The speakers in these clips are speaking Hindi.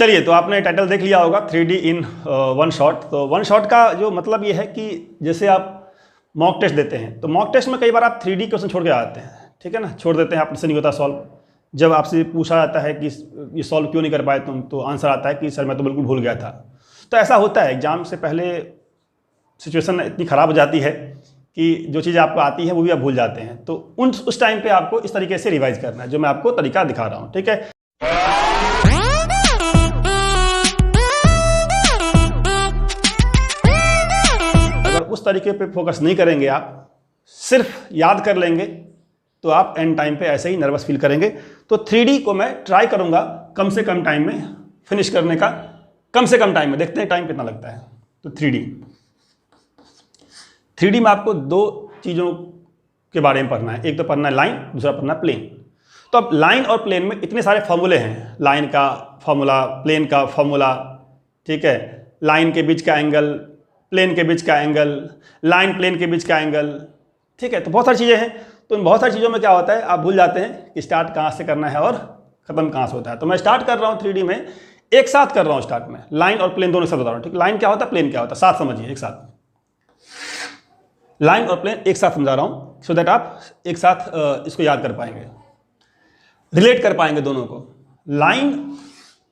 चलिए, तो आपने टाइटल देख लिया होगा 3D इन वन शॉट। तो वन शॉट का जो मतलब ये है कि जैसे आप मॉक टेस्ट देते हैं तो मॉक टेस्ट में कई बार आप 3D क्वेश्चन छोड़ के आते हैं, ठीक है ना, छोड़ देते हैं, आपसे नहीं होता सॉल्व। जब आपसे पूछा जाता है कि ये सॉल्व क्यों नहीं कर पाए तुम, तो आंसर आता है कि सर मैं तो बिल्कुल भूल गया था। तो ऐसा होता है, एग्जाम से पहले सिचुएशन इतनी ख़राब हो जाती है कि जो चीज़ आपको आती है वो भी आप भूल जाते हैं। तो उस टाइम पे आपको इस तरीके से रिवाइज करना है, जो मैं आपको तरीका दिखा रहा हूँ, ठीक है। अगर उस तरीके पे फोकस नहीं करेंगे, आप सिर्फ याद कर लेंगे, तो आप एंड टाइम पे ऐसे ही नर्वस फील करेंगे। तो 3D को मैं ट्राई करूँगा कम से कम टाइम में फिनिश करने का, कम से कम टाइम में, देखते हैं टाइम कितना लगता है। तो 3D में आपको दो चीज़ों के बारे में पढ़ना है, एक तो पढ़ना है लाइन, दूसरा पढ़ना है प्लेन। तो अब लाइन और प्लेन में इतने सारे फॉर्मूले हैं, लाइन का फॉर्मूला, प्लेन का फॉर्मूला, ठीक है, लाइन के बीच का एंगल, प्लेन के बीच का एंगल, लाइन प्लेन के बीच का एंगल, ठीक है। तो बहुत सारी चीज़ें हैं। तो इन बहुत सारी चीज़ों में क्या होता है, आप भूल जाते हैं कि स्टार्ट कहाँ से करना है और ख़त्म कहाँ से होता है। तो मैं स्टार्ट कर रहा हूँ 3D में, एक साथ कर रहा हूँ स्टार्ट में, लाइन और प्लेन दोनों एक साथ बता रहा हूँ, ठीक। लाइन क्या होता है, प्लेन क्या होता है, साथ समझिए एक साथ। लाइन और प्लेन एक साथ समझा रहा हूँ, सो दैट आप एक साथ इसको याद कर पाएंगे, रिलेट कर पाएंगे दोनों को। लाइन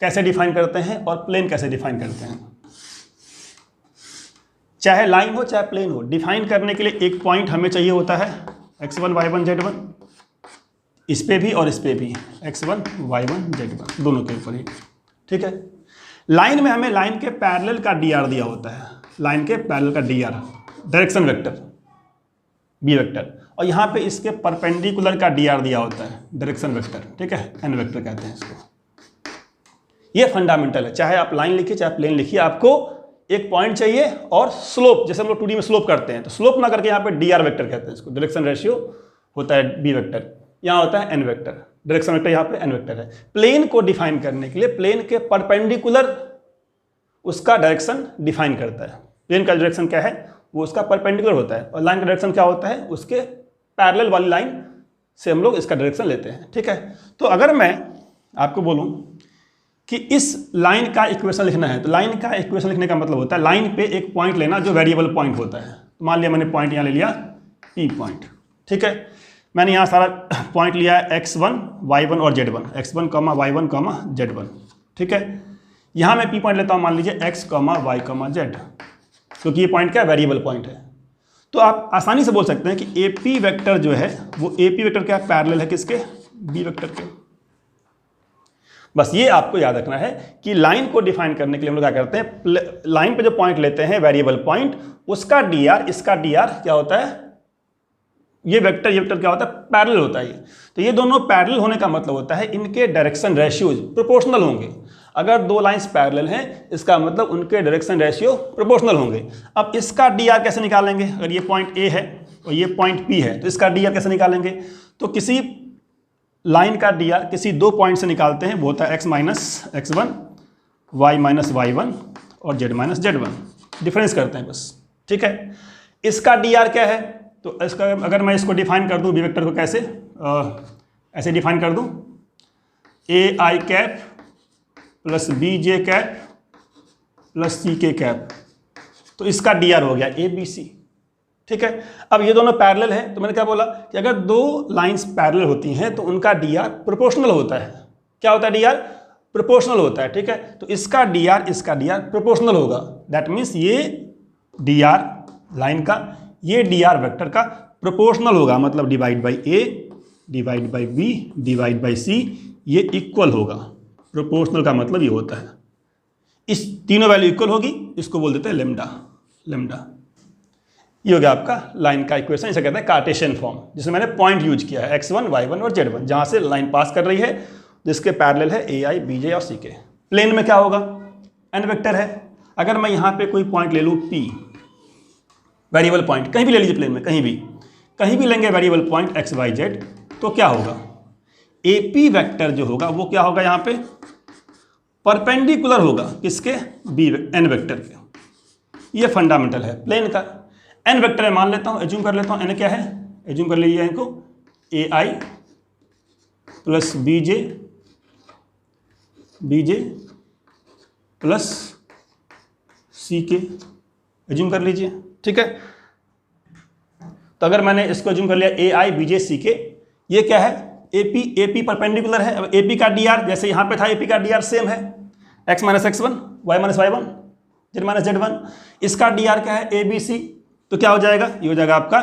कैसे डिफाइन करते हैं और प्लेन कैसे डिफाइन करते हैं। चाहे लाइन हो चाहे प्लेन हो, डिफाइन करने के लिए एक पॉइंट हमें चाहिए होता है, x1 y1 z1, इस पे भी और इस पे भी, x1 y1 z1 दोनों के ऊपर ही, ठीक है। लाइन में हमें लाइन के पैरेलल का dr दिया होता है, लाइन के पैरेलल का dr, direction vector b vector, और यहाँ पे इसके परपेंडिकुलर का dr दिया होता है, डायरेक्शन वेक्टर, ठीक है, n वेक्टर कहते हैं इसको। ये फंडामेंटल है, चाहे आप लाइन लिखिए चाहे प्लेन लिखिए, आपको एक पॉइंट चाहिए और स्लोप, जैसे हम लोग 2D में स्लोप करते हैं, तो स्लोप ना करके यहाँ पे dr वेक्टर कहते हैं इसको, डायरेक्शन रेशियो होता है b वेक्टर, यहाँ होता है n वेक्टर, डायरेक्शन वेक्टर यहाँ पे n वेक्टर है। प्लेन को डिफाइन करने के लिए प्लेन के परपेंडिकुलर उसका डायरेक्शन डिफाइन करता है। प्लेन का डायरेक्शन क्या है, वो उसका परपेंडिकुलर होता है, और लाइन का डायरेक्शन क्या होता है, उसके पैरेलल वाली लाइन से हम लोग इसका डायरेक्शन लेते हैं, ठीक है। तो अगर मैं आपको बोलूँ कि इस लाइन का इक्वेशन लिखना है, तो लाइन का इक्वेशन लिखने का मतलब होता है लाइन पे एक पॉइंट लेना जो वेरिएबल पॉइंट होता है। तो मान लिया मैंने पॉइंट यहाँ ले लिया P पॉइंट, ठीक है, मैंने यहाँ सारा पॉइंट लिया है x1 y1 और z1, x1 y1 z1, ठीक है। यहाँ मैं P पॉइंट लेता हूँ, मान लीजिए x y z, क्योंकि ये पॉइंट क्या वेरिएबल पॉइंट है। तो आप आसानी से बोल सकते हैं कि AP वेक्टर जो है वो AP वेक्टर क्या पैरेलल है किसके, B वेक्टर के। बस ये आपको याद रखना है कि लाइन को डिफाइन करने के लिए हम लोग क्या करते हैं, लाइन पे जो पॉइंट लेते हैं वेरिएबल पॉइंट, उसका dr, इसका dr क्या होता है, ये वेक्टर क्या होता है, पैरेलल होता है ये। तो ये दोनों पैरेलल होने का मतलब होता है इनके डायरेक्शन रेशियोज प्रोपोर्शनल होंगे। अगर दो लाइंस पैरेलल हैं, इसका मतलब उनके डायरेक्शन रेशियो प्रोपोर्शनल होंगे। अब इसका dr कैसे निकालेंगे, अगर ये पॉइंट A है और ये पॉइंट P है, तो इसका dr कैसे निकालेंगे। तो किसी लाइन का dr किसी दो पॉइंट से निकालते हैं, वो होता है x minus x1, y minus y1 और z माइनस z1, डिफरेंस करते हैं बस, ठीक है। इसका dr क्या है, तो इसका अगर मैं इसको डिफाइन कर दूं b वेक्टर को कैसे, ऐसे डिफाइन कर दूं, ai cap plus bj cap plus ck cap, तो इसका dr हो गया abc, ठीक है। अब ये दोनों पैरेलल हैं, तो मैंने क्या बोला कि अगर दो लाइंस पैरेलल होती हैं तो उनका dr प्रोपोर्शनल होता है। क्या होता है, dr प्रोपोर्शनल होता है, ठीक है। तो इसका dr प्रोपोर्शनल होगा, दैट मीन्स ये dr लाइन का, ये dr वेक्टर का प्रोपोर्शनल होगा, मतलब divide by a divide by b divide by c, ये इक्वल होगा। प्रोपोर्शनल का मतलब ये होता है इस तीनों वैल्यू इक्वल होगी, इसको बोल देते हैं लेमडा। ये हो गया आपका लाइन का इक्वेशन, इसे कहते हैं कार्टेशियन फॉर्म, जिसमें मैंने पॉइंट यूज किया है x1 y1 और z1, जहां से लाइन पास कर रही है, जिसके पैरेलल है ai bj और ck। प्लेन में क्या होगा, n वेक्टर है। अगर मैं यहाँ पे कोई पॉइंट ले लूँ P, वेरिएबल पॉइंट कहीं भी ले लीजिए, प्लेन में कहीं भी लेंगे variable point x y z, तो क्या होगा, AP वेक्टर जो होगा वो क्या होगा, यहाँ पे परपेंडिकुलर होगा किसके, n वेक्टर के। ये फंडामेंटल है प्लेन का। n वेक्टर है, मान लेता हूँ, एज्यूम कर लेता हूँ n क्या है, एज्यूम कर लीजिए इनको ai प्लस bj प्लस सी के, एज्यूम कर लीजिए, ठीक है। तो अगर मैंने इसको एज्यूम कर लिया ए आई बी जे सी के, ये क्या है, ए पी परपेंडिकुलर है। अब ए पी का डी आर जैसे यहाँ पे था, ए पी का डी आर सेम है, X minus X one, Y minus Y one, Z minus Z one. इसका डी आर क्या है, ए बी सी। तो क्या हो जाएगा, ये हो जाएगा आपका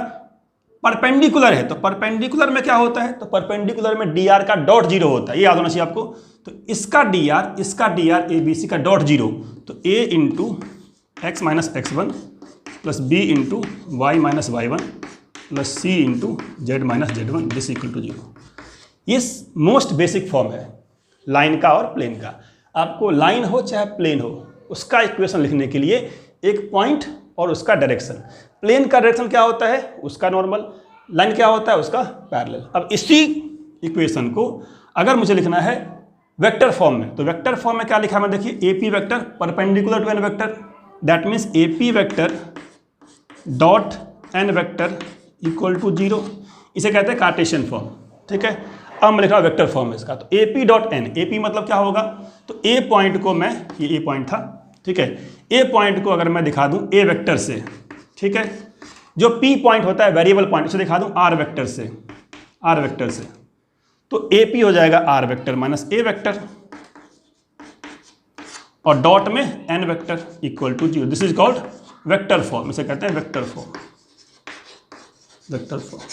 परपेंडिकुलर है। तो परपेंडिकुलर में क्या होता है, तो परपेंडिकुलर में डी आर का डॉट जीरो होता है, ये याद होना चाहिए आपको। तो इसका D R A B C का डॉट जीरो, तो A into X minus X one plus B into Y minus Y one plus C into Z minus Z one this equal to zero. ये मोस्ट बेसिक फॉर्म है लाइन का और प्लेन का। आपको लाइन हो चाहे प्लेन हो, उसका इक्वेशन लिखने के लिए एक पॉइंट और उसका डायरेक्शन। प्लेन का डायरेक्शन क्या होता है, उसका नॉर्मल, लाइन क्या होता है, उसका पैरेलल। अब इसी इक्वेशन को अगर मुझे लिखना है वेक्टर फॉर्म में, तो वेक्टर फॉर्म में क्या लिखा है, देखिए A P vector perpendicular to N vector, that means A P vector dot N vector equal to zero. इसे कहते हैं कार्टेशियन फॉर्म, ठीक है। अब मैं लिख रहा हूँ वेक्टर फॉर्म है इसका, तो A P dot N, A P मतलब क्या होगा, तो ए पॉइंट को मैं, ये ए पॉइंट था, ठीक है, ए पॉइंट को अगर मैं दिखा दूं ए वेक्टर से, ठीक है, जो पी पॉइंट होता है वेरिएबल पॉइंट, उसे दिखा दूं आर वेक्टर से, आर वेक्टर से, तो ए पी हो जाएगा R vector minus A vector, और डॉट में N vector equal to zero. This is called vector form, इसे कहते हैं वेक्टर फॉर्म, वेक्टर फॉर्म।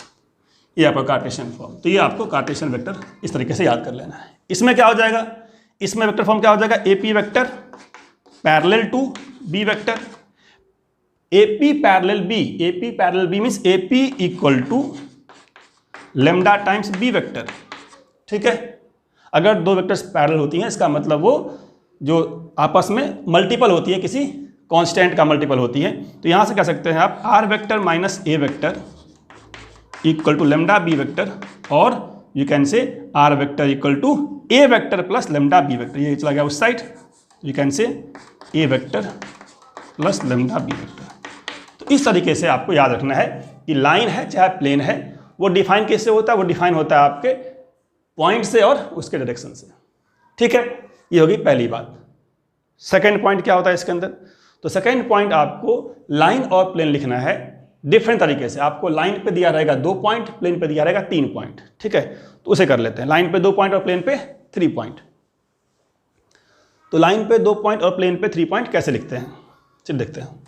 ये आपका कार्टेशियन फॉर्म। तो ये आपको कार्टेशियन वेक्टर इस तरीके से याद कर लेना है। इसमें क्या हो जाएगा, इसमें वेक्टर फॉर्म क्या हो जाएगा, A P vector parallel to B vector, A P parallel B, A P parallel B means A P equal to lambda times B vector, ठीक है। अगर दो वेक्टर्स पैरेलल होती हैं, इसका मतलब वो जो आपस में मल्टीपल होती है, किसी कांस्टेंट का मल्टीपल होती है। तो यहाँ से कह सकते हैं आप R vector minus A vector equal to lambda B vector, और you can say R vector equal to A vector plus lambda B vector. ये चला गया उस side, you can say A vector plus lambda B vector. तो इस तरीके से आपको याद रखना है कि लाइन है चाहे प्लेन है, वो डिफाइन कैसे होता है, वो डिफाइन होता है आपके पॉइंट से और उसके डायरेक्शन से, ठीक है। ये होगी पहली बात। सेकेंड पॉइंट क्या होता है इसके अंदर, तो सेकेंड पॉइंट आपको लाइन और प्लेन लिखना है डिफरेंट तरीके से। आपको लाइन पे दिया रहेगा 2 पॉइंट, प्लेन पे दिया रहेगा 3 पॉइंट, ठीक है। तो उसे कर लेते हैं, लाइन पे 2 पॉइंट और प्लेन पे 3 पॉइंट। तो लाइन पे 2 पॉइंट और प्लेन पे 3 पॉइंट कैसे लिखते हैं, चलिए देखते हैं।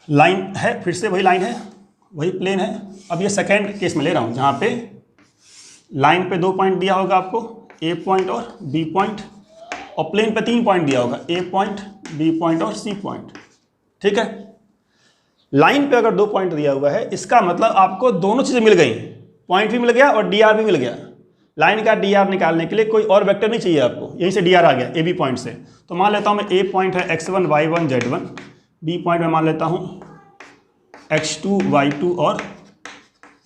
लाइन है, फिर से वही लाइन है, वही प्लेन है। अब ये सेकेंड केस में ले रहा हूँ, जहाँ पे लाइन पे 2 पॉइंट दिया होगा आपको, ए पॉइंट और बी पॉइंट, और प्लेन पे 3 पॉइंट दिया होगा, ए पॉइंट, बी पॉइंट और सी पॉइंट, ठीक है। लाइन पे अगर 2 पॉइंट दिया हुआ है, इसका मतलब आपको दोनों चीज़ें मिल गई, पॉइंट भी मिल गया और डी आर भी मिल गया। लाइन का डी आर निकालने के लिए कोई और वेक्टर नहीं चाहिए आपको, यहीं से डी आर आ गया ए बी पॉइंट से। तो मान लेता हूँ मैं, ए पॉइंट है x1 y1 z1, B point में मान लेता हूँ x2 y2 और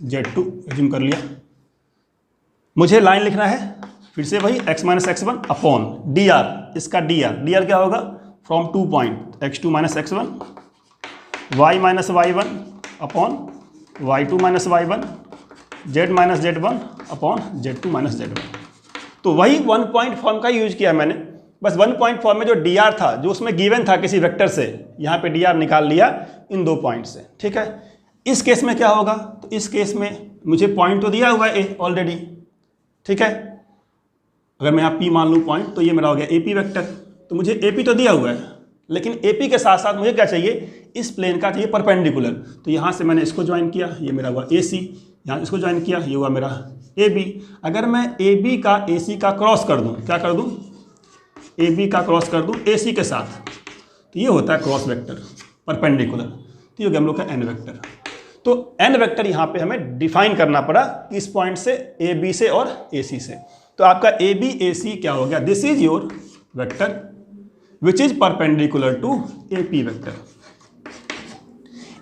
z2, एज्यूम कर लिया। मुझे लाइन लिखना है फिर से वही x minus X one upon D R, इसका डी आर क्या होगा, from 2 point x2 minus X one, y minus Y one upon y2 minus Y one, z minus Z one upon z2 minus Z one. तो वही 1 पॉइंट फॉर्म का यूज किया मैंने, बस 1 पॉइंट फॉर्म में जो डी आर था, जो उसमें गिवन था किसी वेक्टर से, यहाँ पे डी आर निकाल लिया इन 2 पॉइंट से, ठीक है। इस केस में क्या होगा, तो इस केस में मुझे पॉइंट तो दिया हुआ है ए ऑलरेडी, ठीक है। अगर मैं यहाँ पी मान लूँ पॉइंट, तो ये मेरा हो गया ए पी वैक्टर। तो मुझे ए पी तो दिया हुआ है, लेकिन ए पी के साथ साथ मुझे क्या चाहिए, इस प्लेन का चाहिए परपेंडिकुलर। तो यहाँ से मैंने इसको ज्वाइन किया, ये मेरा हुआ ए सी, यहाँ इसको ज्वाइन किया, ये हुआ मेरा ए बी। अगर मैं ए बी का ए सी का क्रॉस कर दूँ, क्या कर दूँ, ए बी का क्रॉस कर दूँ ए सी के साथ, तो ये होता है क्रॉस वेक्टर परपेंडिकुलर। तो ये हो गया हम लोग का एन वेक्टर। तो एन वेक्टर यहाँ पे हमें डिफाइन करना पड़ा किस पॉइंट से, ए बी से और ए सी से। तो आपका ए बी ए सी क्या हो गया, this is your vector which is perpendicular to A P vector.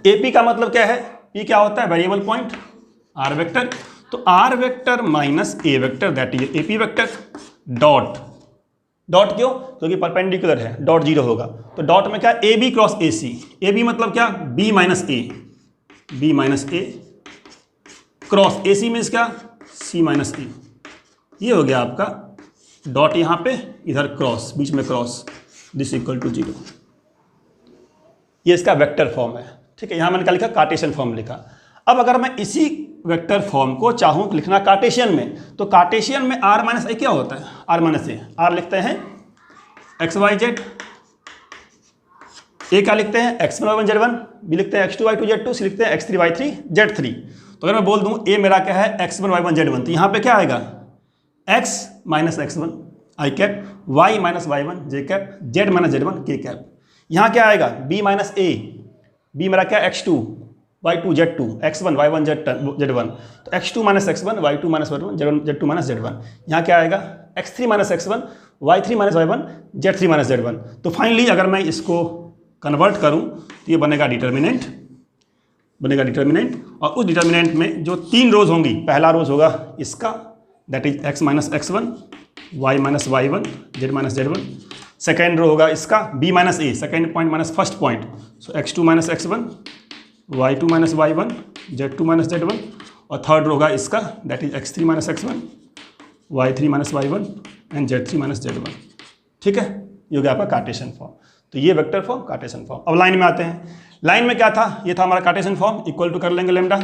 A P का मतलब क्या है, पी क्या होता है, वेरिएबल पॉइंट, आर वेक्टर। तो R vector minus A vector that is A P vector dot dot क्यों? क्योंकि परपेंडिकुलर है, डॉट 0 होगा। तो डॉट में क्या, A B cross A C, A B मतलब क्या, B minus A, B minus A cross A C means क्या, सी माइनस ए। ये हो गया आपका डॉट, यहाँ पे इधर क्रॉस, बीच में क्रॉस, दिस इक्वल टू 0। ये इसका वेक्टर फॉर्म है, ठीक है। यहाँ मैंने क्या लिखा, कार्टेशियन फॉर्म लिखा। अब अगर मैं इसी वेक्टर फॉर्म को चाहूँ लिखना कार्टेशियन में, तो कार्टेशियन में आर माइनस ए क्या होता है, आर माइनस ए, आर लिखते हैं एक्स वाई जेड, ए क्या लिखते हैं x1 y1 z1, बी लिखते हैं x2 y2 z2, सी लिखते हैं x3 y3 z3। तो अगर मैं बोल दूं ए मेरा क्या है x1 y1 z1, तो यहाँ पे क्या आएगा x minus x1 i cap, y minus y1 j cap, z minus z1 k cap. यहाँ क्या आएगा b माइनस a, b मेरा क्या x2 y2 z2, x1 y1 z1, तो x2 minus x1 y2 minus y1 z2 minus z1। यहाँ क्या आएगा x3 minus x1 y3 minus y1 z3 minus z1। तो फाइनली अगर मैं इसको कन्वर्ट करूं तो ये बनेगा डिटर्मिनेंट, बनेगा डिटर्मिनेंट। और उस डिटर्मिनेंट में जो 3 रोज होंगी, पहला रोज होगा इसका, that is x minus x1 y minus y1 z minus z1। Second row होगा इसका b minus a, second point minus first point, so x2 minus x1 y2 minus y1 z2 minus z1। और थर्ड रो होगा इसका, that is x3 minus x1 y3 minus y1 and z3 minus z1। ठीक है, ये हो गया आपका कार्टेशियन फॉर्म। तो ये वेक्टर फॉर्म, कार्टेशियन फॉर्म। अब लाइन में आते हैं। लाइन में क्या था, ये था हमारा कार्टेशियन फॉर्म, इक्वल टू कर लेंगे लेमडा।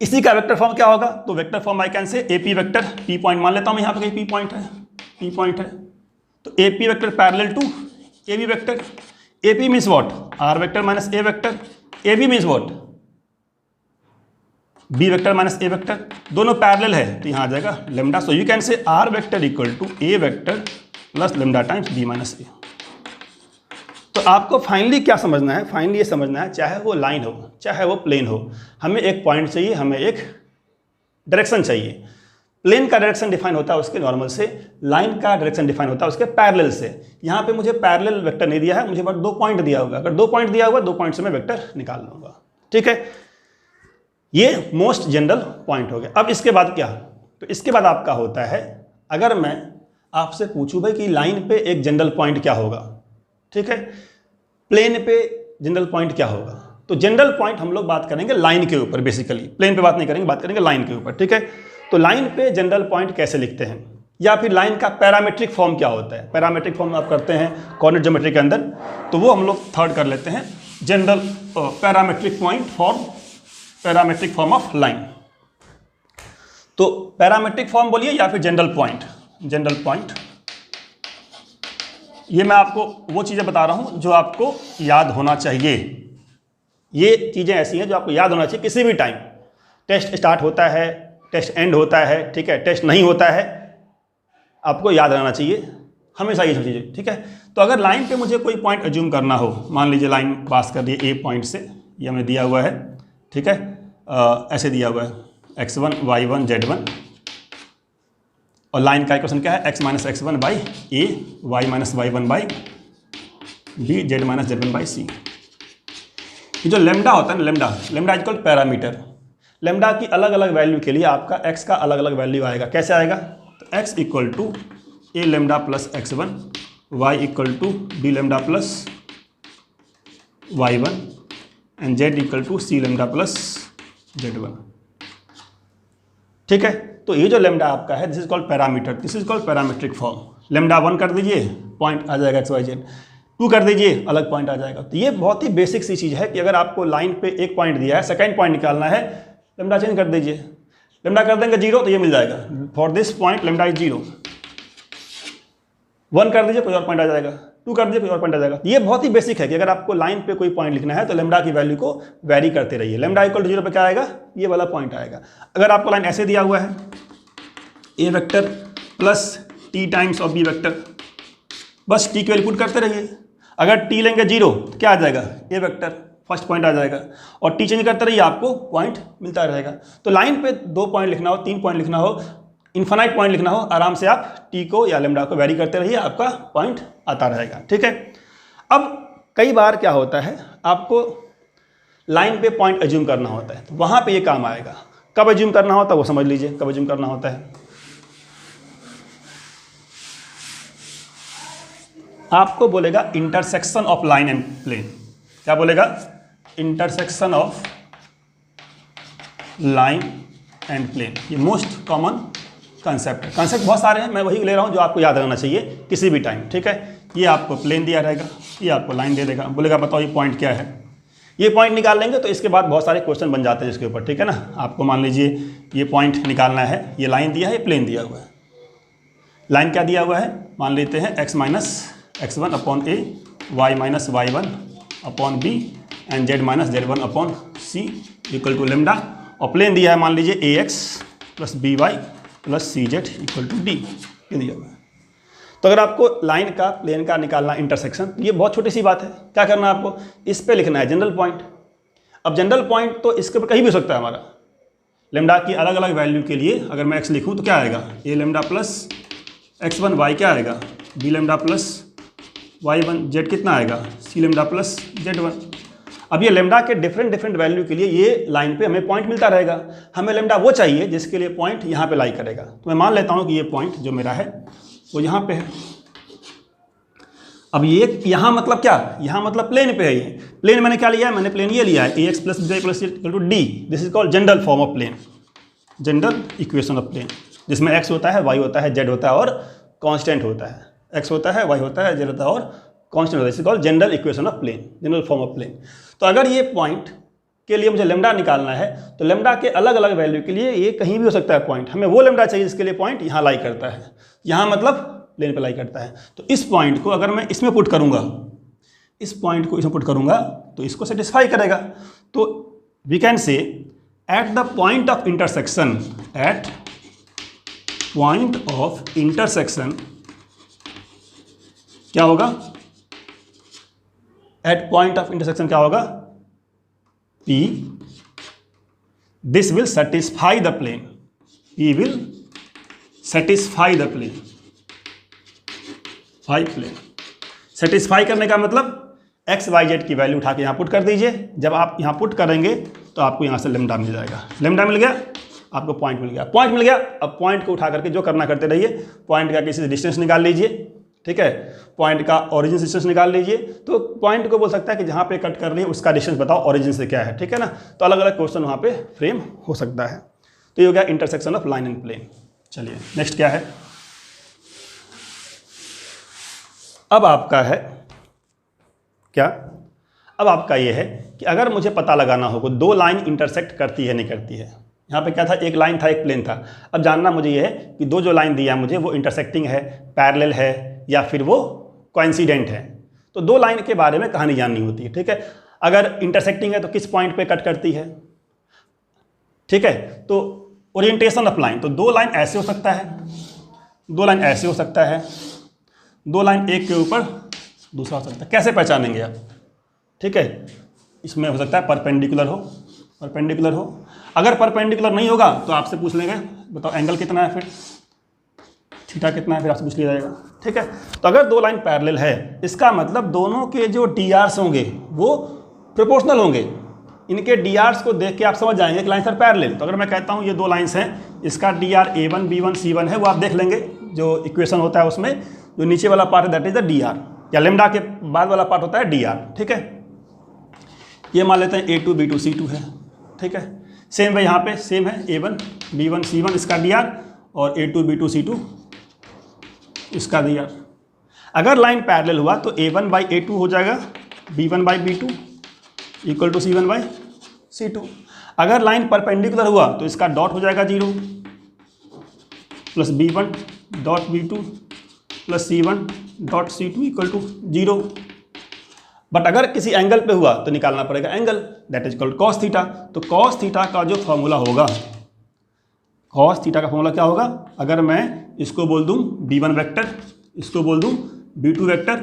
इसी का वेक्टर फॉर्म क्या होगा, तो vector form I can say AP vector, P point मान लेता हूं यहाँ पे पी पॉइंट है, पी पॉइंट है, तो AP vector parallel to AB vector. AP means what, R vector minus A vector, AB means what, B vector minus A vector, दोनों पैरेलल है तो यहाँ आ जाएगा lambda. So you can say R vector equal to A vector plus lambda times B minus ए। तो आपको फाइनली क्या समझना है, फाइनली ये समझना है, चाहे वो लाइन हो चाहे वो प्लेन हो, हमें एक पॉइंट चाहिए, हमें एक डायरेक्शन चाहिए। प्लेन का डायरेक्शन डिफाइन होता है उसके नॉर्मल से, लाइन का डायरेक्शन डिफाइन होता है उसके पैरेलल से। यहाँ पे मुझे पैरेलल वेक्टर नहीं दिया है, मुझे बस 2 पॉइंट दिया होगा। अगर 2 पॉइंट दिया होगा, 2 पॉइंट से मैं वेक्टर निकाल लूँगा। ठीक है, ये मोस्ट जनरल पॉइंट हो गया। अब इसके बाद क्या, तो इसके बाद आपका होता है, अगर मैं आपसे पूछूं भाई कि लाइन पे एक जनरल पॉइंट क्या होगा, ठीक है, प्लेन पे जनरल पॉइंट क्या होगा, तो जनरल पॉइंट हम लोग बात करेंगे लाइन के ऊपर बेसिकली, प्लेन पे बात नहीं करेंगे, बात करेंगे लाइन के ऊपर। ठीक है, तो लाइन पे जनरल पॉइंट कैसे लिखते हैं, या फिर लाइन का पैरामीट्रिक फॉर्म क्या होता है। पैरामीट्रिक फॉर्म आप करते हैं कोऑर्डिनेट ज्योमेट्री के अंदर, तो वो हम लोग थर्ड कर लेते हैं, general parametric point form, parametric form of line. तो पैरामीट्रिक फॉर्म बोलिए या फिर जनरल पॉइंट, जनरल पॉइंट। ये मैं आपको वो चीज़ें बता रहा हूँ जो आपको याद होना चाहिए। ये चीज़ें ऐसी हैं जो आपको याद होना चाहिए किसी भी टाइम। टेस्ट स्टार्ट होता है, टेस्ट एंड होता है, ठीक है, टेस्ट नहीं होता है, आपको याद रहना चाहिए हमेशा ये सब चीज़ें। ठीक है, तो अगर लाइन पे मुझे कोई पॉइंट एज्यूम करना हो, मान लीजिए लाइन पास कर दी ए पॉइंट से, ये हमें दिया हुआ है, ठीक है, ऐसे दिया हुआ है x1 y1 z1, और लाइन का इक्वेशन क्या है, x minus x1 by A, y minus y1 by B, z minus z1 by C. ये जो लेमडा होता है ना, lambda, lambda equal parameter. Lambda की अलग अलग वैल्यू के लिए आपका x का अलग अलग वैल्यू आएगा। कैसे आएगा, तो x equal to A lambda plus x1, y equal to B lambda plus y1 and z equal to C lambda plus z1। ठीक है, तो ये जो लेमडा आपका है, this is called parameter, this is called parametric form. Lambda 1 कर दीजिए, पॉइंट आ जाएगा XYZ, 2 कर दीजिए, अलग पॉइंट आ जाएगा। तो ये बहुत ही बेसिक सी चीज़ है कि अगर आपको लाइन पे एक पॉइंट दिया है, सेकंड पॉइंट निकालना है, लेमडा चेंज कर दीजिए, लेमडा कर देंगे 0 तो ये मिल जाएगा, for this point lambda is 0। 1 कर दीजिए, कोई और पॉइंट आ जाएगा, 2 कर दीजिए, कोई और पॉइंट आ जाएगा। ये बहुत ही बेसिक है कि अगर आपको लाइन पे कोई पॉइंट लिखना है तो लेमडा की वैल्यू को वेरी करते रहिए। लेमडा इक्वल टू 0 पे क्या आएगा, ये वाला पॉइंट आएगा। अगर आपको लाइन ऐसे दिया हुआ है, A vector plus T times of B vector, बस टी की वैल्यू पुट करते रहिए। अगर टी लेंगे 0 तो क्या आ जाएगा, ए वेक्टर फर्स्ट पॉइंट आ जाएगा, और टी चेंज करते रहिए, आपको पॉइंट मिलता रहेगा। तो लाइन पे 2 पॉइंट लिखना हो, 3 पॉइंट लिखना हो, इन्फिनाइट पॉइंट लिखना हो, आराम से आप टी को या लेमडा को वेरी करते रहिए, आपका पॉइंट आता रहेगा। ठीक है, अब कई बार क्या होता है, आपको लाइन पे पॉइंट एज्यूम करना होता है, तो वहाँ पे ये काम आएगा। कब एज्यूम करना होता है वो समझ लीजिए, कब एज्यूम करना होता है। आपको बोलेगा intersection of line and plane. क्या बोलेगा? Intersection of line and plane. ये मोस्ट कॉमन कंसेप्ट है। कंसेप्ट बहुत सारे हैं, मैं वही ले रहा हूँ जो आपको याद रहना चाहिए किसी भी टाइम। ठीक है, ये आपको प्लेन दिया रहेगा, ये आपको लाइन दे देगा, बोलेगा बताओ ये पॉइंट क्या है। ये पॉइंट निकाल लेंगे तो इसके बाद बहुत सारे क्वेश्चन बन जाते हैं इसके ऊपर। ठीक है ना, आपको मान लीजिए ये पॉइंट निकालना है, ये लाइन दिया है, ये प्लेन दिया हुआ है। लाइन क्या दिया हुआ है? मान लेते हैं x minus x1 upon A, y minus y1 upon B and z minus z1 upon C equal to lambda. और प्लेन दिया है मान लीजिए ax plus B Y plus C Z equal to D, ये दिया हुआ है। तो अगर आपको लाइन का प्लेन का निकालना इंटरसेक्शन, ये बहुत छोटी सी बात है। क्या करना है आपको? इस पे लिखना है जनरल पॉइंट। अब जनरल पॉइंट तो इसके ऊपर कहीं भी हो सकता है हमारा। लेमडा की अलग अलग वैल्यू के लिए अगर मैं x लिखूँ तो क्या आएगा? ए लेमडा प्लस x1 y क्या आएगा? B lambda plus y1 z कितना आएगा? सी लेमडा प्लस z1। अब ये लेमडा के डिफरेंट वैल्यू के लिए ये लाइन पे हमें पॉइंट मिलता रहेगा। हमें लेमडा वो चाहिए जिसके लिए पॉइंट यहाँ पे लाई करेगा। तो मैं मान लेता हूँ कि ये पॉइंट जो मेरा है वो यहाँ पे है। अब ये यहाँ मतलब क्या? यहाँ मतलब प्लेन पे है। ये प्लेन मैंने क्या लिया है? मैंने प्लेन ये लिया है A X plus B plus C equal to D. This is called general form of plane, general equation of plane, जिसमें x होता है, y होता है, z होता है और कांस्टेंट होता है। x होता है, y होता है, z होता है और कांस्टेंट होता है। This is called general equation of plane, general form of plane. तो अगर ये पॉइंट के लिए मुझे लेमडा निकालना है तो लेमडा के अलग अलग वैल्यू के लिए ये कहीं भी हो सकता है पॉइंट। हमें वो लेमडा चाहिए जिसके लिए पॉइंट यहाँ लाई करता है, यहाँ मतलब प्लेन पे लाई करता है। तो इस पॉइंट को अगर मैं इसमें पुट करूँगा, इस पॉइंट को इसमें पुट करूँगा तो इसको सेटिस्फाई करेगा। तो we can say at the point of intersection, at point of intersection क्या होगा? एट पॉइंट ऑफ इंटरसेक्शन क्या होगा? P, this will satisfy the plane. P will satisfy the plane. plane. Satisfy करने का मतलब x, y, z की वैल्यू उठा के यहाँ पुट कर दीजिए। जब आप यहाँ पुट करेंगे तो आपको यहाँ से लेमडा मिल जाएगा। लेमडा मिल गया, आपको पॉइंट मिल गया। पॉइंट मिल गया, अब पॉइंट को उठा करके जो करना करते रहिए। पॉइंट का किसी से डिस्टेंस निकाल लीजिए। ठीक है, पॉइंट का ओरिजिन डिस्टेंस निकाल लीजिए। तो पॉइंट को बोल सकता है कि जहाँ पे कट कर रही है उसका डिस्टेंस बताओ ओरिजिन से क्या है। ठीक है ना, तो अलग अलग क्वेश्चन वहाँ पे फ्रेम हो सकता है। तो ये हो गया intersection of line and plane. चलिए नेक्स्ट क्या है? अब आपका है क्या? अब आपका ये है कि अगर मुझे पता लगाना हो कि दो लाइन इंटरसेक्ट करती है नहीं करती है। यहाँ पे क्या था? एक लाइन था, एक प्लेन था। अब जानना मुझे ये है कि दो जो लाइन दिया मुझे वो इंटरसेक्टिंग है, पैरेलल है या फिर वो कोइंसिडेंट है। तो दो लाइन के बारे में कहानी जाननी होती है। ठीक है, अगर इंटरसेक्टिंग है तो किस पॉइंट पे कट करती है। ठीक है, तो ओरिएंटेशन ऑफ लाइन, तो दो लाइन ऐसे हो सकता है, दो लाइन ऐसे हो सकता है, दो लाइन एक के ऊपर दूसरा हो सकता है। कैसे पहचानेंगे आप? ठीक है, इसमें हो सकता है परपेंडिकुलर हो, परपेंडिकुलर हो। अगर परपेंडिकुलर नहीं होगा तो आपसे पूछ लेंगे बताओ एंगल कितना है, फिर थीटा कितना है, फिर आपसे पूछ लिया जाएगा। ठीक है, तो अगर दो लाइन पैरेलल है इसका मतलब दोनों के जो डी आर्स होंगे वो प्रोपोर्शनल होंगे। इनके डी आर्स को देख के आप समझ जाएंगे कि लाइन सर पैरेलल। तो अगर मैं कहता हूँ ये दो लाइन्स हैं, इसका D are A1 B1 C1 है, वो आप देख लेंगे जो इक्वेशन होता है उसमें जो नीचे वाला पार्ट है that is the D are, या लेमडा के बाद वाला पार्ट होता है डी आर। ठीक है, ये मान लेते हैं A2 B2 C2 है। ठीक है, सेम है यहाँ पे, सेम है A1 B1 C1 इसका डी आर और A2 B2 C2 इसका डी आर। अगर लाइन पैरेलल हुआ तो A1 बाई A2 हो जाएगा, B1 by B2 equal to C1 by C2। अगर लाइन परपेंडिकुलर हुआ तो इसका डॉट हो जाएगा 0 plus B1 dot B2 plus C1 dot C2 equal to 0। But अगर किसी एंगल पे हुआ तो निकालना पड़ेगा angle, that is called cos theta. तो कॉस थीटा का जो फॉर्मूला होगा, कॉस थीटा का फॉर्मूला क्या होगा? अगर मैं इसको बोल दूं B1 वेक्टर, इसको बोल दूं B2 वेक्टर,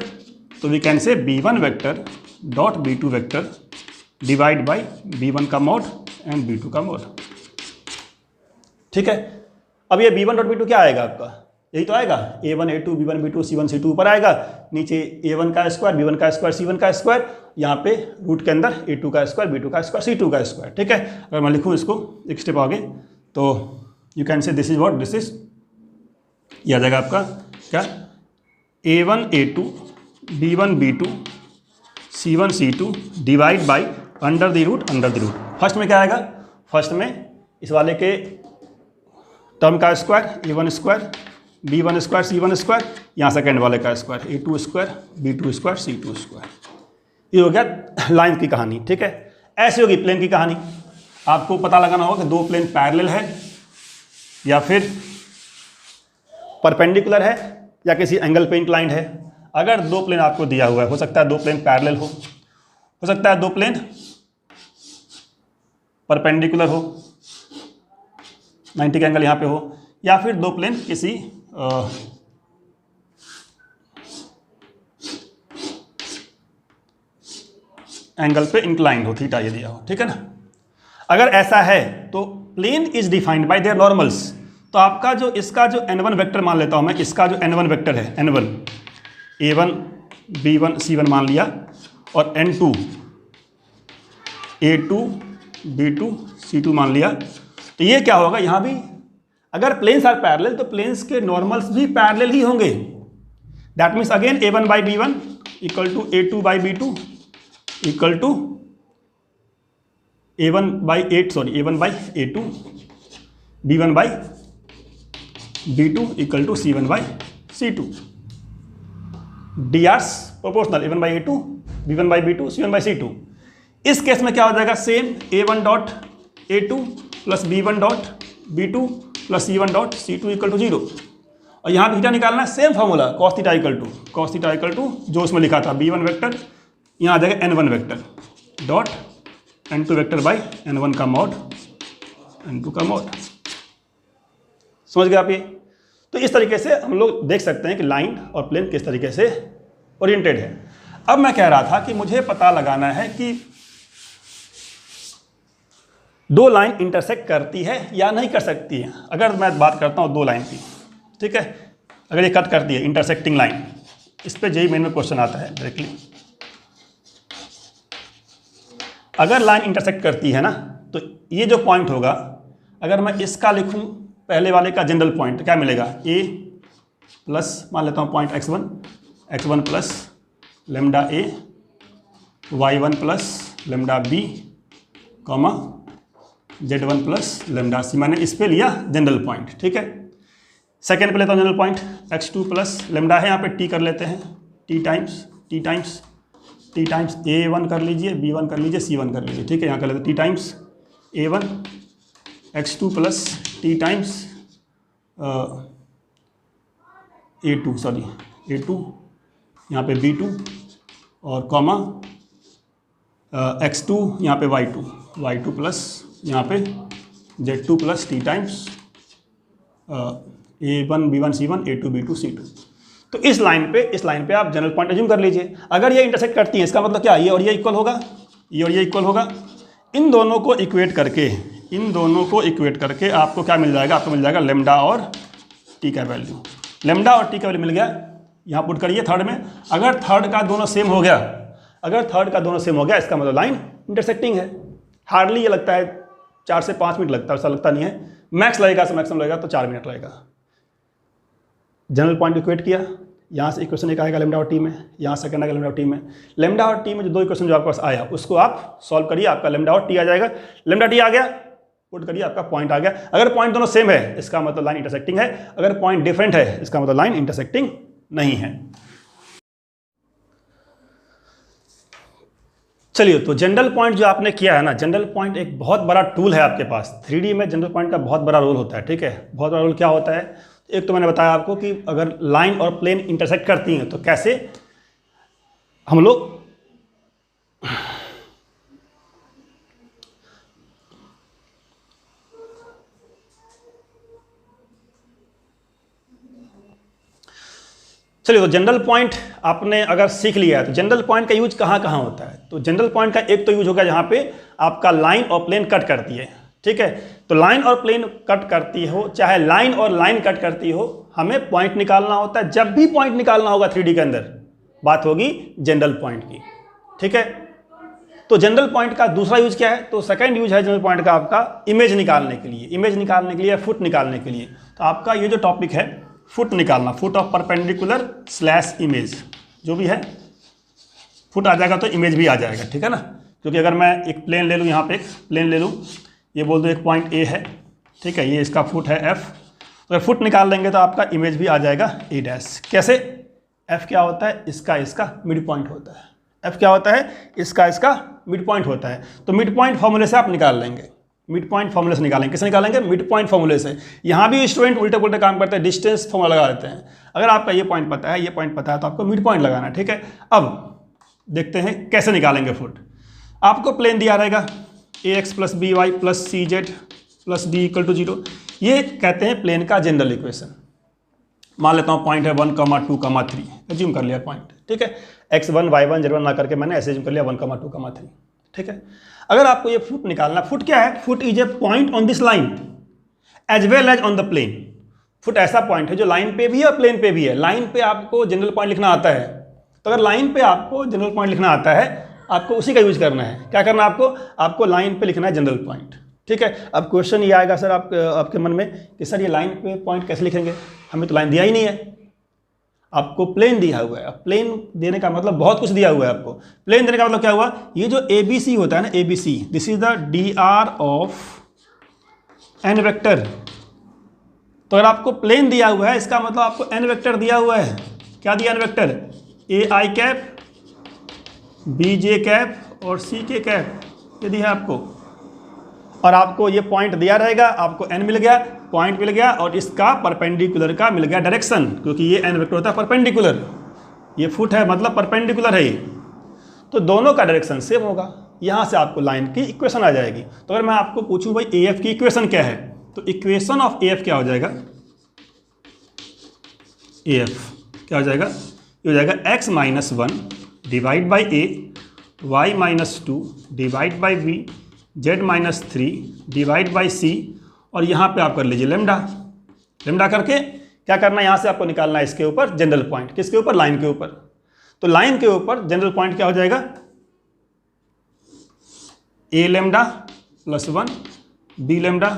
तो we can say B1 vector dot B2 vector divide by B1 का मॉड एंड B2 का मॉड। ठीक है, अब ये B1 डॉट B2 क्या आएगा आपका? यही तो आएगा A1 A2 B1 B2 C1 C2 ऊपर आएगा, नीचे A1 का स्क्वायर B1 का स्क्वायर C1 का स्क्वायर, यहाँ पे रूट के अंदर A2 का स्क्वायर B2 का स्क्वायर C2 का स्क्वायर। ठीक है, अगर मैं लिखूँ इसको एक स्टेप आगे तो यू कैन से this is what, this is, यह आ जाएगा आपका क्या? A1 A2 B1 B2 C1 C2 divide by under the root first में क्या आएगा, फर्स्ट में इस वाले के टर्म का square A1 square B1 square C1 square, यहाँ सेकेंड वाले का square A2 square B2 square C2 square. ये हो गया लाइन की कहानी, ठीक है। ऐसे होगी प्लेन की कहानी। आपको पता लगाना होगा कि दो प्लेन पैरेलल है या फिर परपेंडिकुलर है या किसी एंगल पे इंक्लाइंड है। अगर दो प्लेन आपको दिया हुआ है, हो सकता है दो प्लेन पैरेलल हो सकता है दो प्लेन परपेंडिकुलर हो, 90 का एंगल यहाँ पे हो, या फिर दो प्लेन किसी एंगल पे इंक्लाइंड हो, थीटा ये दिया हो, ठीक है ना। अगर ऐसा है तो plane is defined by their normals. तो आपका जो इसका जो n1 वेक्टर मान लेता हूं मैं, इसका जो n1 वेक्टर है n1 a1 b1 c1 मान लिया, और n2 a2 b2 c2 मान लिया। तो ये क्या होगा, यहाँ भी अगर प्लेन्स आर पैरेलल तो प्लेन्स के नॉर्मल्स भी पैरेलल ही होंगे। That means again a1 by b1 equal to a2 by b2 equal to a1 by a2 b1 by b2 equal to c1 by c2। D Rs proportional a1 by a2 b1 by b2 c1 by c2। इस केस में क्या हो जाएगा, same a1 dot a2 plus b1 dot b2 plus c1 dot c2 equal to 0। और यहाँ थीटा निकालना है, same formula cos theta equal to जो उसमें लिखा था b1 वेक्टर, यहाँ आ जाएगा n1 vector dot n2 vector by n1 का मॉड n2 का मॉड। समझ गए आप ये। तो इस तरीके से हम लोग देख सकते हैं कि लाइन और प्लेन किस तरीके से ओरिएंटेड है। अब मैं कह रहा था कि मुझे पता लगाना है कि दो लाइन इंटरसेक्ट करती है या नहीं कर सकती है। अगर मैं बात करता हूँ दो लाइन की, ठीक है, अगर ये कट करती है इंटरसेक्टिंग लाइन, इस पे जेईई मेन में क्वेश्चन आता है डायरेक्टली। अगर लाइन इंटरसेक्ट करती है ना, तो ये जो पॉइंट होगा, अगर मैं इसका लिखूं पहले वाले का जनरल पॉइंट, क्या मिलेगा, a प्लस मान लेता हूँ point x1 plus lambda a, y1 plus lambda b, comma z1 plus lambda c। मैंने इस पे लिया जनरल पॉइंट, ठीक है। सेकेंड पे लेता हूँ general point x2 plus lambda है, यहाँ पे t कर लेते हैं, t टाइम्स a1 कर लीजिए, b1 कर लीजिए, c1 कर लीजिए, ठीक है। यहाँ कर लेते t times a1 x2 plus t times a2 यहाँ पे b2 और कॉमा x2 यहाँ पे y2 प्लस यहाँ पे z2 plus t times a1 b1 c1 a2 b2 c2। तो इस लाइन पे आप जनरल पॉइंट अज्यूम कर लीजिए। अगर ये इंटरसेक्ट करती है, इसका मतलब क्या, ये और ये इक्वल होगा, ये और ये इक्वल होगा। इन दोनों को इक्वेट करके आपको क्या मिल जाएगा, आपको मिल जाएगा लेमडा और टी का वैल्यू। लेमडा और टी का वैल्यू मिल गया, यहाँ पुट करिए थर्ड में। अगर थर्ड का दोनों सेम हो गया, इसका मतलब लाइन इंटरसेक्टिंग है। हार्डली ये लगता है 4 से 5 मिनट लगता है, ऐसा लगता नहीं है। मैक्स लगेगा तो 4 मिनट लगेगा। जनरल पॉइंट इक्वेट किया, यहाँ से इक्वेशन एक आएगा लेमडा और टी में, यहाँ सेकंड आएगा लेमडा और टी में। लेमडा और टी में जो दो इक्वेशन जो आपके पास आया, उसको आप सॉल्व करिए, आपका लेमडा और टी आ जाएगा। लेमडा टी आ गया, पुट करिए, आपका पॉइंट आ गया। अगर पॉइंट दोनों सेम है, इसका मतलब लाइन इंटरसेक्टिंग है। अगर पॉइंट डिफरेंट है, इसका मतलब लाइन इंटरसेक्टिंग नहीं है। चलिए, तो जनरल पॉइंट जो आपने किया है ना, जनरल पॉइंट एक बहुत बड़ा टूल है आपके पास। 3D में जनरल पॉइंट का बहुत बड़ा रोल होता है, ठीक है। बहुत बड़ा रोल क्या होता है, एक तो मैंने बताया आपको कि अगर लाइन और प्लेन इंटरसेक्ट करती हैं तो कैसे हम लोग चलिए, तो जनरल पॉइंट आपने अगर सीख लिया है तो जनरल पॉइंट का यूज कहाँ कहाँ होता है। तो जनरल पॉइंट का एक तो यूज होगा जहाँ पे आपका लाइन और प्लेन कट करती है, ठीक है। तो लाइन और प्लेन कट करती हो, चाहे लाइन और लाइन कट करती हो, हमें पॉइंट निकालना होता है। जब भी पॉइंट निकालना होगा 3D के अंदर, बात होगी जनरल पॉइंट की, ठीक है। तो जनरल पॉइंट का दूसरा यूज क्या है, तो सेकंड यूज है जनरल पॉइंट का आपका इमेज निकालने के लिए, फुट निकालने के लिए। तो आपका ये जो टॉपिक है फुट निकालना, foot of perpendicular slash image, जो भी है फुट आ जाएगा तो इमेज भी आ जाएगा, ठीक है ना। क्योंकि अगर मैं एक प्लेन ले लूँ, यहाँ पे एक प्लेन ले लूँ, ये बोल दो एक पॉइंट ए है, ठीक है, ये इसका फुट है एफ, तो अगर फुट निकाल लेंगे तो आपका इमेज भी आ जाएगा ए डैश। कैसे? एफ क्या होता है? इसका मिड पॉइंट होता है। एफ क्या होता है? इसका मिड पॉइंट होता है। तो मिड पॉइंट फॉर्मूले से आप निकाल लेंगे, मिड पॉइंट फॉर्मूले से निकालेंगे। किससे निकालेंगे? मिड पॉइंट फॉर्मूले से। यहाँ भी स्टूडेंट उल्टे पुल्टे काम करते हैं, डिस्टेंस फॉर्मूला लगा देते हैं। अगर आपका ये पॉइंट पता है, ये पॉइंट पता है, तो आपको मिड पॉइंट लगाना है, ठीक है। अब देखते हैं कैसे निकालेंगे फुट। आपको प्लेन दिया रहेगा ax plus B Y plus C Z plus D equal to 0। ये कहते हैं प्लेन का जनरल इक्वेशन। मान लेता हूँ पॉइंट है 1, 2, 3, एज्यूम कर लिया पॉइंट, ठीक है। x1 y1 z1 ना करके मैंने ऐसे एज्यूम कर लिया 1, 2, 3, ठीक है। अगर आपको ये फुट निकालना, फुट क्या है? Foot is a point on this line as well as on the plane. Foot ऐसा पॉइंट है जो लाइन पे भी है और प्लेन पे भी है। लाइन पे आपको जनरल पॉइंट लिखना आता है, तो अगर लाइन पे आपको जनरल पॉइंट लिखना आता है, आपको उसी का यूज करना है। क्या करना है आपको लाइन पे लिखना है जनरल पॉइंट, ठीक है। अब क्वेश्चन ये आएगा सर आपके मन में कि सर ये लाइन पे पॉइंट कैसे लिखेंगे, हमें तो लाइन दिया ही नहीं है, आपको प्लेन दिया हुआ है। अब प्लेन देने का मतलब बहुत कुछ दिया हुआ है आपको। प्लेन देने का मतलब क्या हुआ? ये जो ए बी सी होता है ना, A B C, this is the D R of N vector. तो अगर आपको प्लेन दिया हुआ है, इसका मतलब आपको एन वेक्टर दिया हुआ है। क्या दिया? एन वेक्टर, ए आई कैप, बी जे कैप और सी के कैप, ये दिया है आपको। और आपको ये पॉइंट दिया रहेगा, आपको एन मिल गया, पॉइंट मिल गया, और इसका परपेंडिकुलर का मिल गया डायरेक्शन, क्योंकि ये एन वेक्टर होता है परपेंडिकुलर। ये फुट है मतलब परपेंडिकुलर है ये, तो दोनों का डायरेक्शन सेम होगा। यहाँ से आपको लाइन की इक्वेशन आ जाएगी। तो अगर मैं आपको पूछूं भाई ए एफ की इक्वेशन क्या है, तो इक्वेशन ऑफ ए एफ क्या हो जाएगा? ए एफ क्या हो जाएगा? ये हो जाएगा x-1 divide by A, y-2 divide by B, z-3 divide by C, और यहाँ पे आप कर लीजिए लेमडा। लेमडा करके क्या करना है? यहाँ से आपको निकालना है इसके ऊपर जनरल पॉइंट। किसके ऊपर? लाइन के ऊपर। तो लाइन के ऊपर जनरल पॉइंट क्या हो जाएगा? a lambda plus 1, b lambda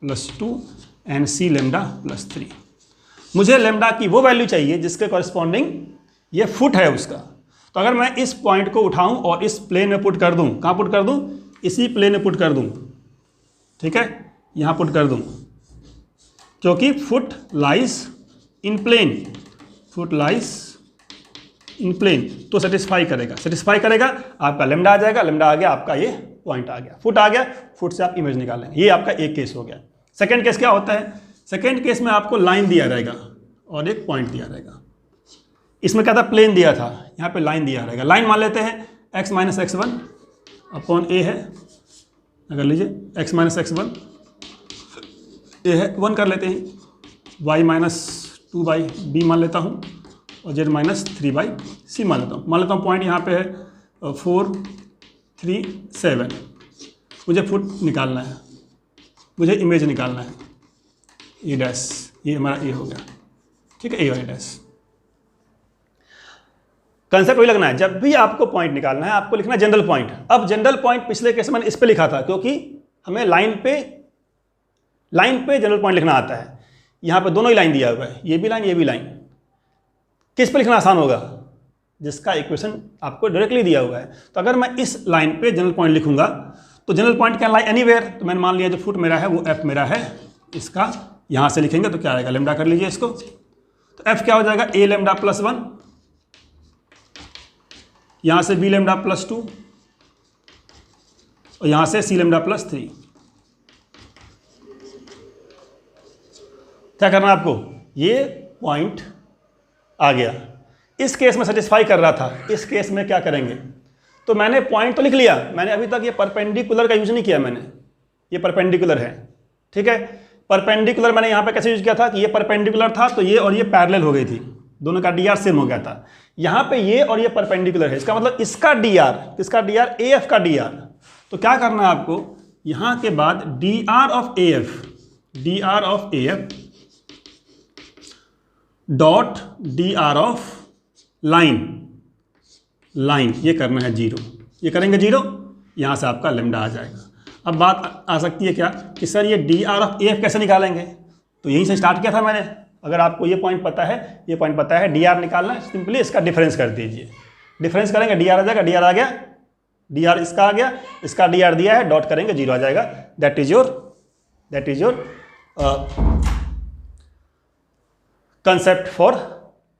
plus 2 and c lambda plus 3। मुझे लेमडा की वो वैल्यू चाहिए जिसके कॉरस्पॉन्डिंग ये फुट है उसका। तो अगर मैं इस पॉइंट को उठाऊं और इस प्लेन में पुट कर दूं, कहाँ पुट कर दूं? इसी प्लेन में पुट कर दूं, ठीक है, यहाँ पुट कर दूं, क्योंकि foot lies in plane, foot lies in plane, तो सेटिस्फाई करेगा, आपका लेमडा आ जाएगा। लेमडा आ गया, आपका ये पॉइंट आ गया, फुट आ गया। फुट से आप इमेज निकाल लेंगे। ये आपका एक केस हो गया। सेकेंड केस क्या होता है? सेकेंड केस में आपको लाइन दिया रहेगा और एक पॉइंट दिया रहेगा। इसमें क्या था? प्लेन दिया था, यहाँ पे लाइन दिया रहेगा। लाइन मान लेते हैं x-x1 अपॉन ए है, अगर लीजिए x-x1 ए है, 1 कर लेते हैं, y-2 बाई बी मान लेता हूँ, और z-3 बाई सी मान लेता हूँ। पॉइंट यहाँ पे है 4, 3, 7। मुझे फुट निकालना है, मुझे इमेज निकालना है, ए डैश, ये हमारा ए हो गया, ठीक है, ए वाई डैश। कंसेप्ट वही लगना है, जब भी आपको पॉइंट निकालना है आपको लिखना है जनरल पॉइंट। अब जनरल पॉइंट पिछले केस में मैंने इस पे लिखा था, क्योंकि हमें लाइन पे जनरल पॉइंट लिखना आता है। यहाँ पे दोनों ही लाइन दिया हुआ है, ये भी लाइन। किस पे लिखना आसान होगा? जिसका इक्वेशन आपको डायरेक्टली दिया हुआ है। तो अगर मैं इस लाइन पे जनरल पॉइंट लिखूंगा तो general point can lie anywhere. तो मैंने मान लिया जो फुट मेरा है वो एफ मेरा है, इसका यहाँ से लिखेंगे तो क्या आएगा? लेमडा कर लीजिए इसको। तो एफ क्या हो जाएगा? ए लेमडा प्लस 1, यहाँ से बी लेमडा प्लस 2, और यहाँ से सी लेमडा प्लस 3। क्या करना है आपको? ये पॉइंट आ गया, इस केस में सेटिस्फाई कर रहा था। इस केस में क्या करेंगे? तो मैंने पॉइंट तो लिख लिया, मैंने अभी तक ये परपेंडिकुलर का यूज नहीं किया। मैंने ये परपेंडिकुलर है, ठीक है। परपेंडिकुलर मैंने यहाँ पे कैसे यूज किया था कि ये परपेंडिकुलर था तो ये और ये पैरेलल हो गई थी, दोनों का डी आर सेम हो गया था। यहाँ पे ये और ये परपेंडिकुलर है, इसका मतलब इसका डी आर, किसका डी आर? ए एफ का डी आर। तो क्या करना है आपको? यहाँ के बाद D R of A F dot D R of line, ये करना है 0। ये करेंगे 0, यहाँ से आपका लेमडा आ जाएगा। अब बात आ सकती है क्या कि सर ये D R of A F कैसे निकालेंगे? तो यहीं से स्टार्ट किया था मैंने, अगर आपको ये पॉइंट पता है, ये पॉइंट पता है, डी आर निकालना है, सिंपली इसका डिफरेंस कर दीजिए। डिफरेंस करेंगे डी आर आ जाएगा, डी आर आ गया, डी आर इसका आ गया, इसका डी आर दिया है, डॉट करेंगे 0 आ जाएगा। That is your concept for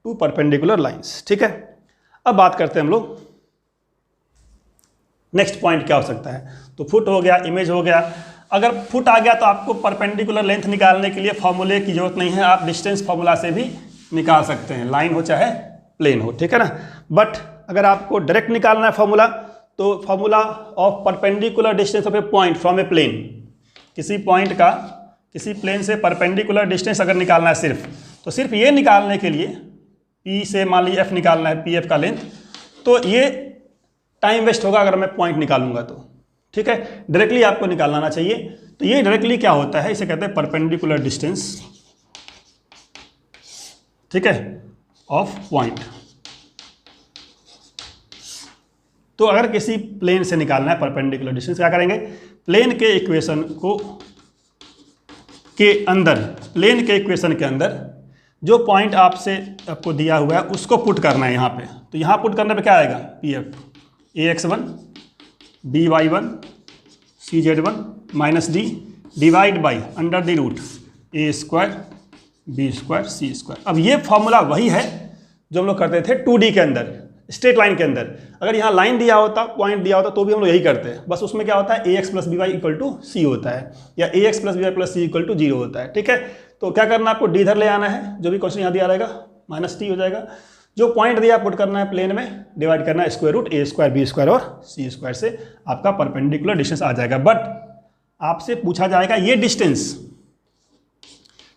two perpendicular lines. ठीक है, अब बात करते हैं हम लोग नेक्स्ट पॉइंट क्या हो सकता है। तो फुट हो गया, इमेज हो गया। अगर फुट आ गया तो आपको परपेंडिकुलर लेंथ निकालने के लिए फॉर्मूले की जरूरत नहीं है, आप डिस्टेंस फॉर्मूला से भी निकाल सकते हैं, लाइन हो चाहे प्लेन हो, ठीक है ना। बट अगर आपको डायरेक्ट निकालना है फॉर्मूला, तो formula of perpendicular distance of a point from a plane, किसी पॉइंट का किसी प्लेन से परपेंडिकुलर डिस्टेंस अगर निकालना है सिर्फ, तो सिर्फ ये निकालने के लिए P से मान लीजिए F निकालना है, PF का लेंथ, तो ये टाइम वेस्ट होगा अगर मैं पॉइंट निकालूंगा तो। ठीक है, डायरेक्टली आपको निकालना आना चाहिए। तो ये डायरेक्टली क्या होता है, इसे कहते हैं परपेंडिकुलर डिस्टेंस, ठीक है, ऑफ पॉइंट। तो अगर किसी प्लेन से निकालना है परपेंडिकुलर डिस्टेंस, क्या करेंगे, प्लेन के इक्वेशन प्लेन के इक्वेशन के अंदर जो पॉइंट आपको दिया हुआ है उसको पुट करना है यहाँ पे। तो यहाँ पुट करने पे क्या आएगा, PF AX1 BY1 CZ1 minus D divide by under the root A² B² C²। अब ये फॉर्मूला वही है जो हम लोग करते थे 2D के अंदर, स्ट्रेट लाइन के अंदर। अगर यहाँ लाइन दिया होता, पॉइंट दिया होता, तो भी हम लोग यही करते हैं, बस उसमें क्या होता है AX + BY = C होता है, या AX + BY + C = 0 होता है। ठीक है, तो क्या करना है, आपको D इधर ले आना है, जो भी क्वेश्चन यहाँ दिया रहेगा -T हो जाएगा। जो पॉइंट दिया पुट करना है प्लेन में, डिवाइड करना है स्क्वायर रूट A² B² और C² से, आपका परपेंडिकुलर डिस्टेंस आ जाएगा। बट आपसे पूछा जाएगा ये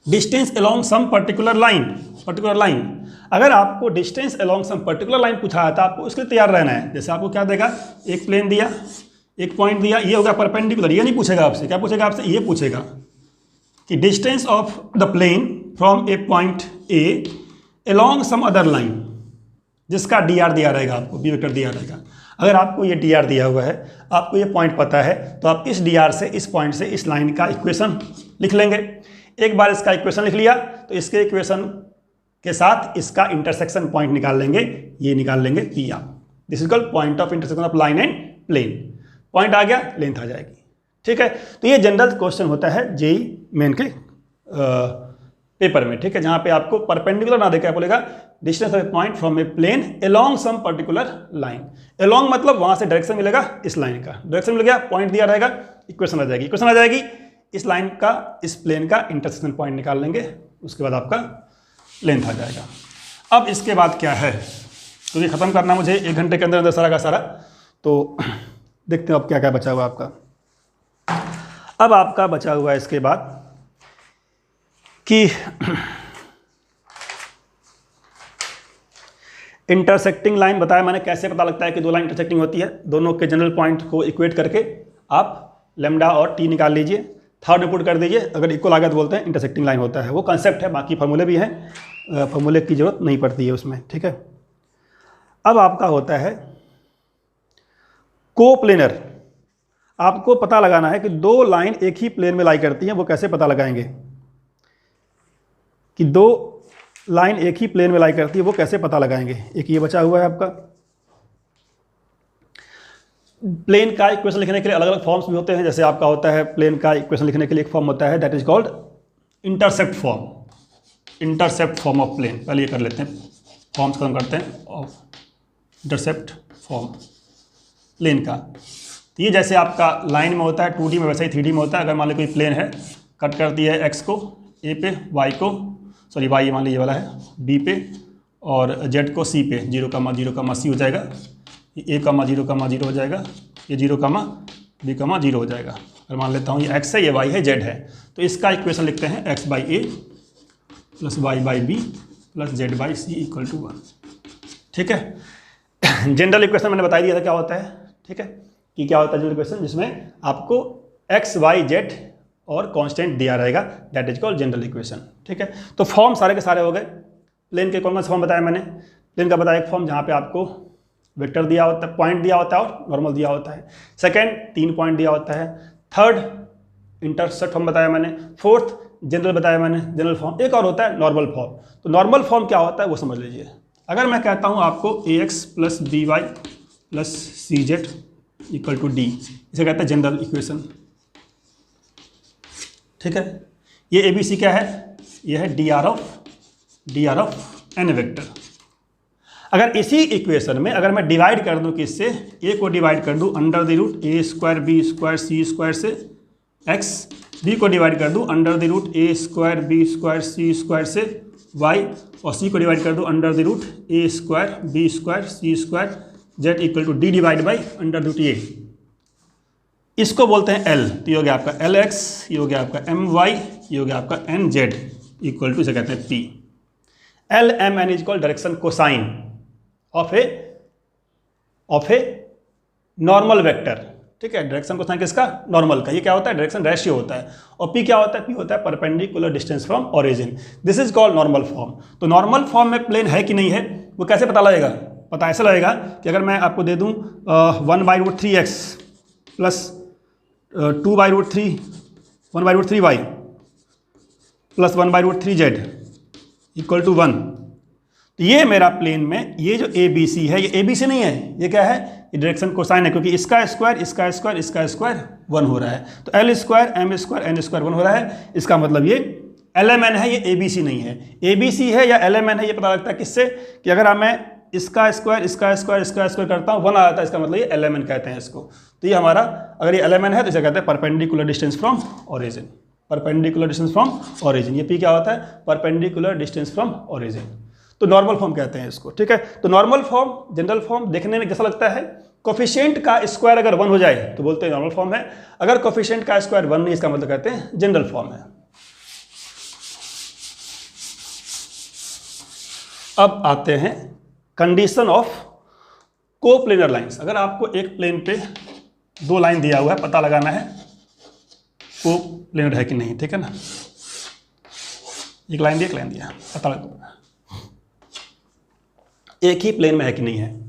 distance along some particular line. अगर आपको distance along some particular line पूछा है तो आपको उसके लिए तैयार रहना है। जैसे आपको क्या देगा, एक प्लेन दिया, एक पॉइंट दिया, ये होगा परपेंडिकुलर, ये नहीं पूछेगा आपसे, क्या पूछेगा आपसे, ये पूछेगा कि distance of the plane from a point A along some other line, जिसका डी आर दिया रहेगा, आपको बी वेक्टर दिया रहेगा। अगर आपको ये डी आर दिया हुआ है, आपको ये पॉइंट पता है, तो आप इस डी आर से, इस पॉइंट से, इस लाइन का इक्वेशन लिख लेंगे। एक बार इसका इक्वेशन लिख लिया तो इसके इक्वेशन के साथ इसका इंटरसेक्शन पॉइंट निकाल लेंगे, ये निकाल लेंगे P R. This is called point of intersection of line and plane. Point आ गया, लेंथ आ जाएगी। ठीक है, तो ये जनरल क्वेश्चन होता है JEE मेन के पेपर में। ठीक है, जहाँ पे आपको परपेंडिकुलर ना देकर बोलेगा distance of a point from a plane along some particular line. Along मतलब वहाँ से डायरेक्शन मिलेगा, इस लाइन का डायरेक्शन मिल गया, पॉइंट दिया रहेगा, इक्वेशन आ जाएगी, इस लाइन का, इस प्लेन का इंटरसेक्शन पॉइंट निकाल लेंगे, उसके बाद आपका लेंथ आ जाएगा। अब इसके बाद क्या है, क्योंकि ख़त्म करना मुझे 1 घंटे के अंदर सारा का सारा, तो देखते हैं अब क्या क्या बचा हुआ आपका। अब आपका बचा हुआ है इसके बाद कि इंटरसेक्टिंग लाइन बताया मैंने, कैसे पता लगता है कि दो लाइन इंटरसेक्टिंग होती है। दोनों के जनरल पॉइंट को इक्वेट करके आप लैम्डा और टी निकाल लीजिए, थर्ड में पुट कर दीजिए, अगर इक्वल आ गया तो बोलते हैं इंटरसेक्टिंग लाइन होता है। वो कंसेप्ट है, बाकी फॉर्मूले भी हैं, फॉर्मूले की जरूरत नहीं पड़ती है उसमें। ठीक है, अब आपका होता है कोप्लेनर। आपको पता लगाना है कि दो लाइन एक ही प्लेन में लाई करती हैं, वो कैसे पता लगाएंगे कि दो लाइन एक ही प्लेन में लाई करती है, वो कैसे पता लगाएंगे। एक ये बचा हुआ है आपका, प्लेन का इक्वेशन लिखने के लिए अलग अलग फॉर्म्स भी होते हैं। जैसे आपका होता है प्लेन का इक्वेशन लिखने के लिए एक फॉर्म होता है, that is called intercept form of plane. पहले ये कर लेते हैं, फॉर्म्स खत्म करते हैं, ऑफ इंटरसेप्ट फॉर्म प्लेन का। तो ये जैसे आपका लाइन में होता है 2D में, वैसे ही 3D में होता है। अगर मान लो कोई प्लेन है, कट कर दिया है x को a पे, y को, सॉरी y मान लीजिए ये वाला है b पे, और z को c पे, 0,0,c हो जाएगा, ये a, 0,0 हो जाएगा, ये 0,b,0 हो जाएगा। अगर मान लेता हूँ ये x है, ये y है, z है, तो इसका इक्वेशन लिखते हैं x/a + y/b + z/c = 1। ठीक है, जनरल इक्वेशन मैंने बता दिया था क्या होता है। ठीक है, कि क्या होता है जनरल इक्वेशन, जिसमें आपको x, y, z और कांस्टेंट दिया रहेगा, that is called general equation. ठीक है, तो फॉर्म सारे के सारे हो गए। प्लेन के कौन सा फॉर्म बताया मैंने, प्लेन का बताया एक फॉर्म जहाँ पे आपको वेक्टर दिया होता है, पॉइंट दिया होता है और नॉर्मल दिया होता है। सेकंड 3 पॉइंट दिया होता है। थर्ड इंटरसेक्ट फॉर्म बताया मैंने। फोर्थ जनरल बताया मैंने, जनरल फॉर्म। एक और होता है नॉर्मल फॉर्म। तो नॉर्मल फॉर्म क्या होता है वो समझ लीजिए। अगर मैं कहता हूँ आपको ax plus B Y plus C Z equal to D, इसे कहते हैं जनरल इक्वेशन। ठीक है, ये ए बी सी क्या है, ये है D R of N vector. अगर इसी इक्वेशन में अगर मैं डिवाइड कर दूं किससे, ए को डिवाइड कर दूं under the root A square B square C square से एक्स, बी को डिवाइड कर दूं under the root A square B square C square से वाई, और सी को डिवाइड कर दूं under the root A square B square C square Z equal to D divide by under root A. इसको बोलते हैं एल। तो ये हो गया आपका एल एक्स, ये हो गया आपका एम वाई, ये हो गया आपका एन जेड इक्वल टू इसे कहते हैं P. L M N is equal direction cosine of a normal vector. ठीक है, डायरेक्शन कोसाइन किसका, नॉर्मल का। ये क्या होता है, डायरेक्शन रेशियो होता है। और पी क्या होता है, पी होता है perpendicular distance from origin. This is called normal form. तो नॉर्मल फॉर्म में प्लेन है कि नहीं है वो कैसे पता लगेगा, पता ऐसा लगेगा कि अगर मैं आपको दे दूं 1/√3x plus 1/√3y plus 1/√3z equal to 1, तो ये मेरा प्लेन में ये जो ए बी सी है, ये ए बी सी नहीं है, ये क्या है, ये डायरेक्शन कोसाइन है, क्योंकि इसका स्क्वायर इसका स्क्वायर इसका स्क्वायर 1 हो रहा है। तो L square M square N square 1 हो रहा है। इसका मतलब ये एल एम एन है, ये ए बी सी नहीं है। ए बी सी है या एल एम एन है ये पता लगता है किससे, कि अगर मैं इसका स्क्वायर इसका स्क्वायर इसका स्क्वायर करता हूँ 1 आ जाता है, इसका मतलब ये एल एम एन कहते हैं इसको। तो ये हमारा अगर ये एल एम एन है तो इसे कहते हैं perpendicular distance from origin. Perpendicular distance from origin, ये पी क्या होता है, परपेंडिकुलर डिस्टेंस फ्रॉम ओरिजिन। तो नॉर्मल फॉर्म कहते हैं इसको। ठीक है, तो नॉर्मल फॉर्म जनरल फॉर्म देखने में कैसा लगता है, कोफिशिएंट का स्क्वायर अगर 1 हो जाए तो बोलते हैं नॉर्मल फॉर्म है। अगर कोफिशिएंट का स्क्वायर 1 नहीं, इसका मतलब कहते हैं जनरल फॉर्म है। अब आते हैं कंडीशन ऑफ कोप्लेनर लाइंस। अगर आपको एक प्लेन पे 2 लाइन दिया हुआ है, पता लगाना है कोप्लेनर है कि नहीं। ठीक है ना, एक लाइन दिया, पता लगा एक ही प्लेन में है कि नहीं है।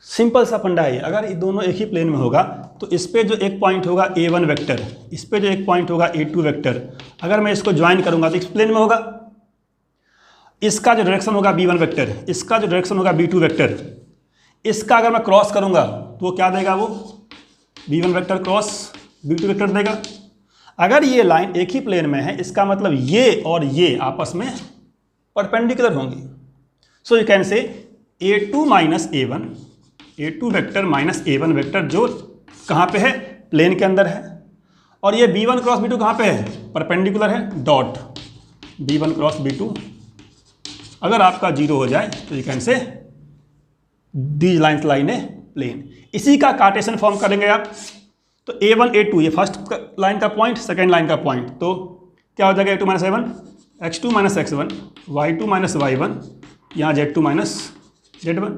सिंपल सा फंडा है। अगर ये दोनों एक ही प्लेन में होगा तो इस पे जो एक पॉइंट होगा a1 वेक्टर, इस पे जो एक पॉइंट होगा a2 वेक्टर, अगर मैं इसको ज्वाइन करूंगा तो इस प्लेन में होगा। इसका जो डायरेक्शन होगा b1 वेक्टर, इसका जो डायरेक्शन होगा b2 वेक्टर, इसका अगर मैं क्रॉस करूंगा तो वो क्या देगा, वो b1 vector cross b2 vector देगा। अगर ये लाइन एक ही प्लेन में है, इसका मतलब ये और ये आपस में परपेंडिकुलर होंगी। सो यू कैन से a2 minus a1, a2 vector minus a1 vector जो कहाँ पे है, प्लेन के अंदर है। और ये b1 क्रॉस b2 कहाँ पे है, परपेंडिकुलर है, डॉट b1 क्रॉस b2। अगर आपका 0 हो जाए तो you can say these lines line a plane. इसी का कार्टेशियन फॉर्म करेंगे आप। तो a1 a2 ये फर्स्ट लाइन का पॉइंट, सेकेंड लाइन का पॉइंट, तो क्या हो जाएगा a2 minus a1, x2 minus x1, y2 minus y1, यहाँ z2 minus z1।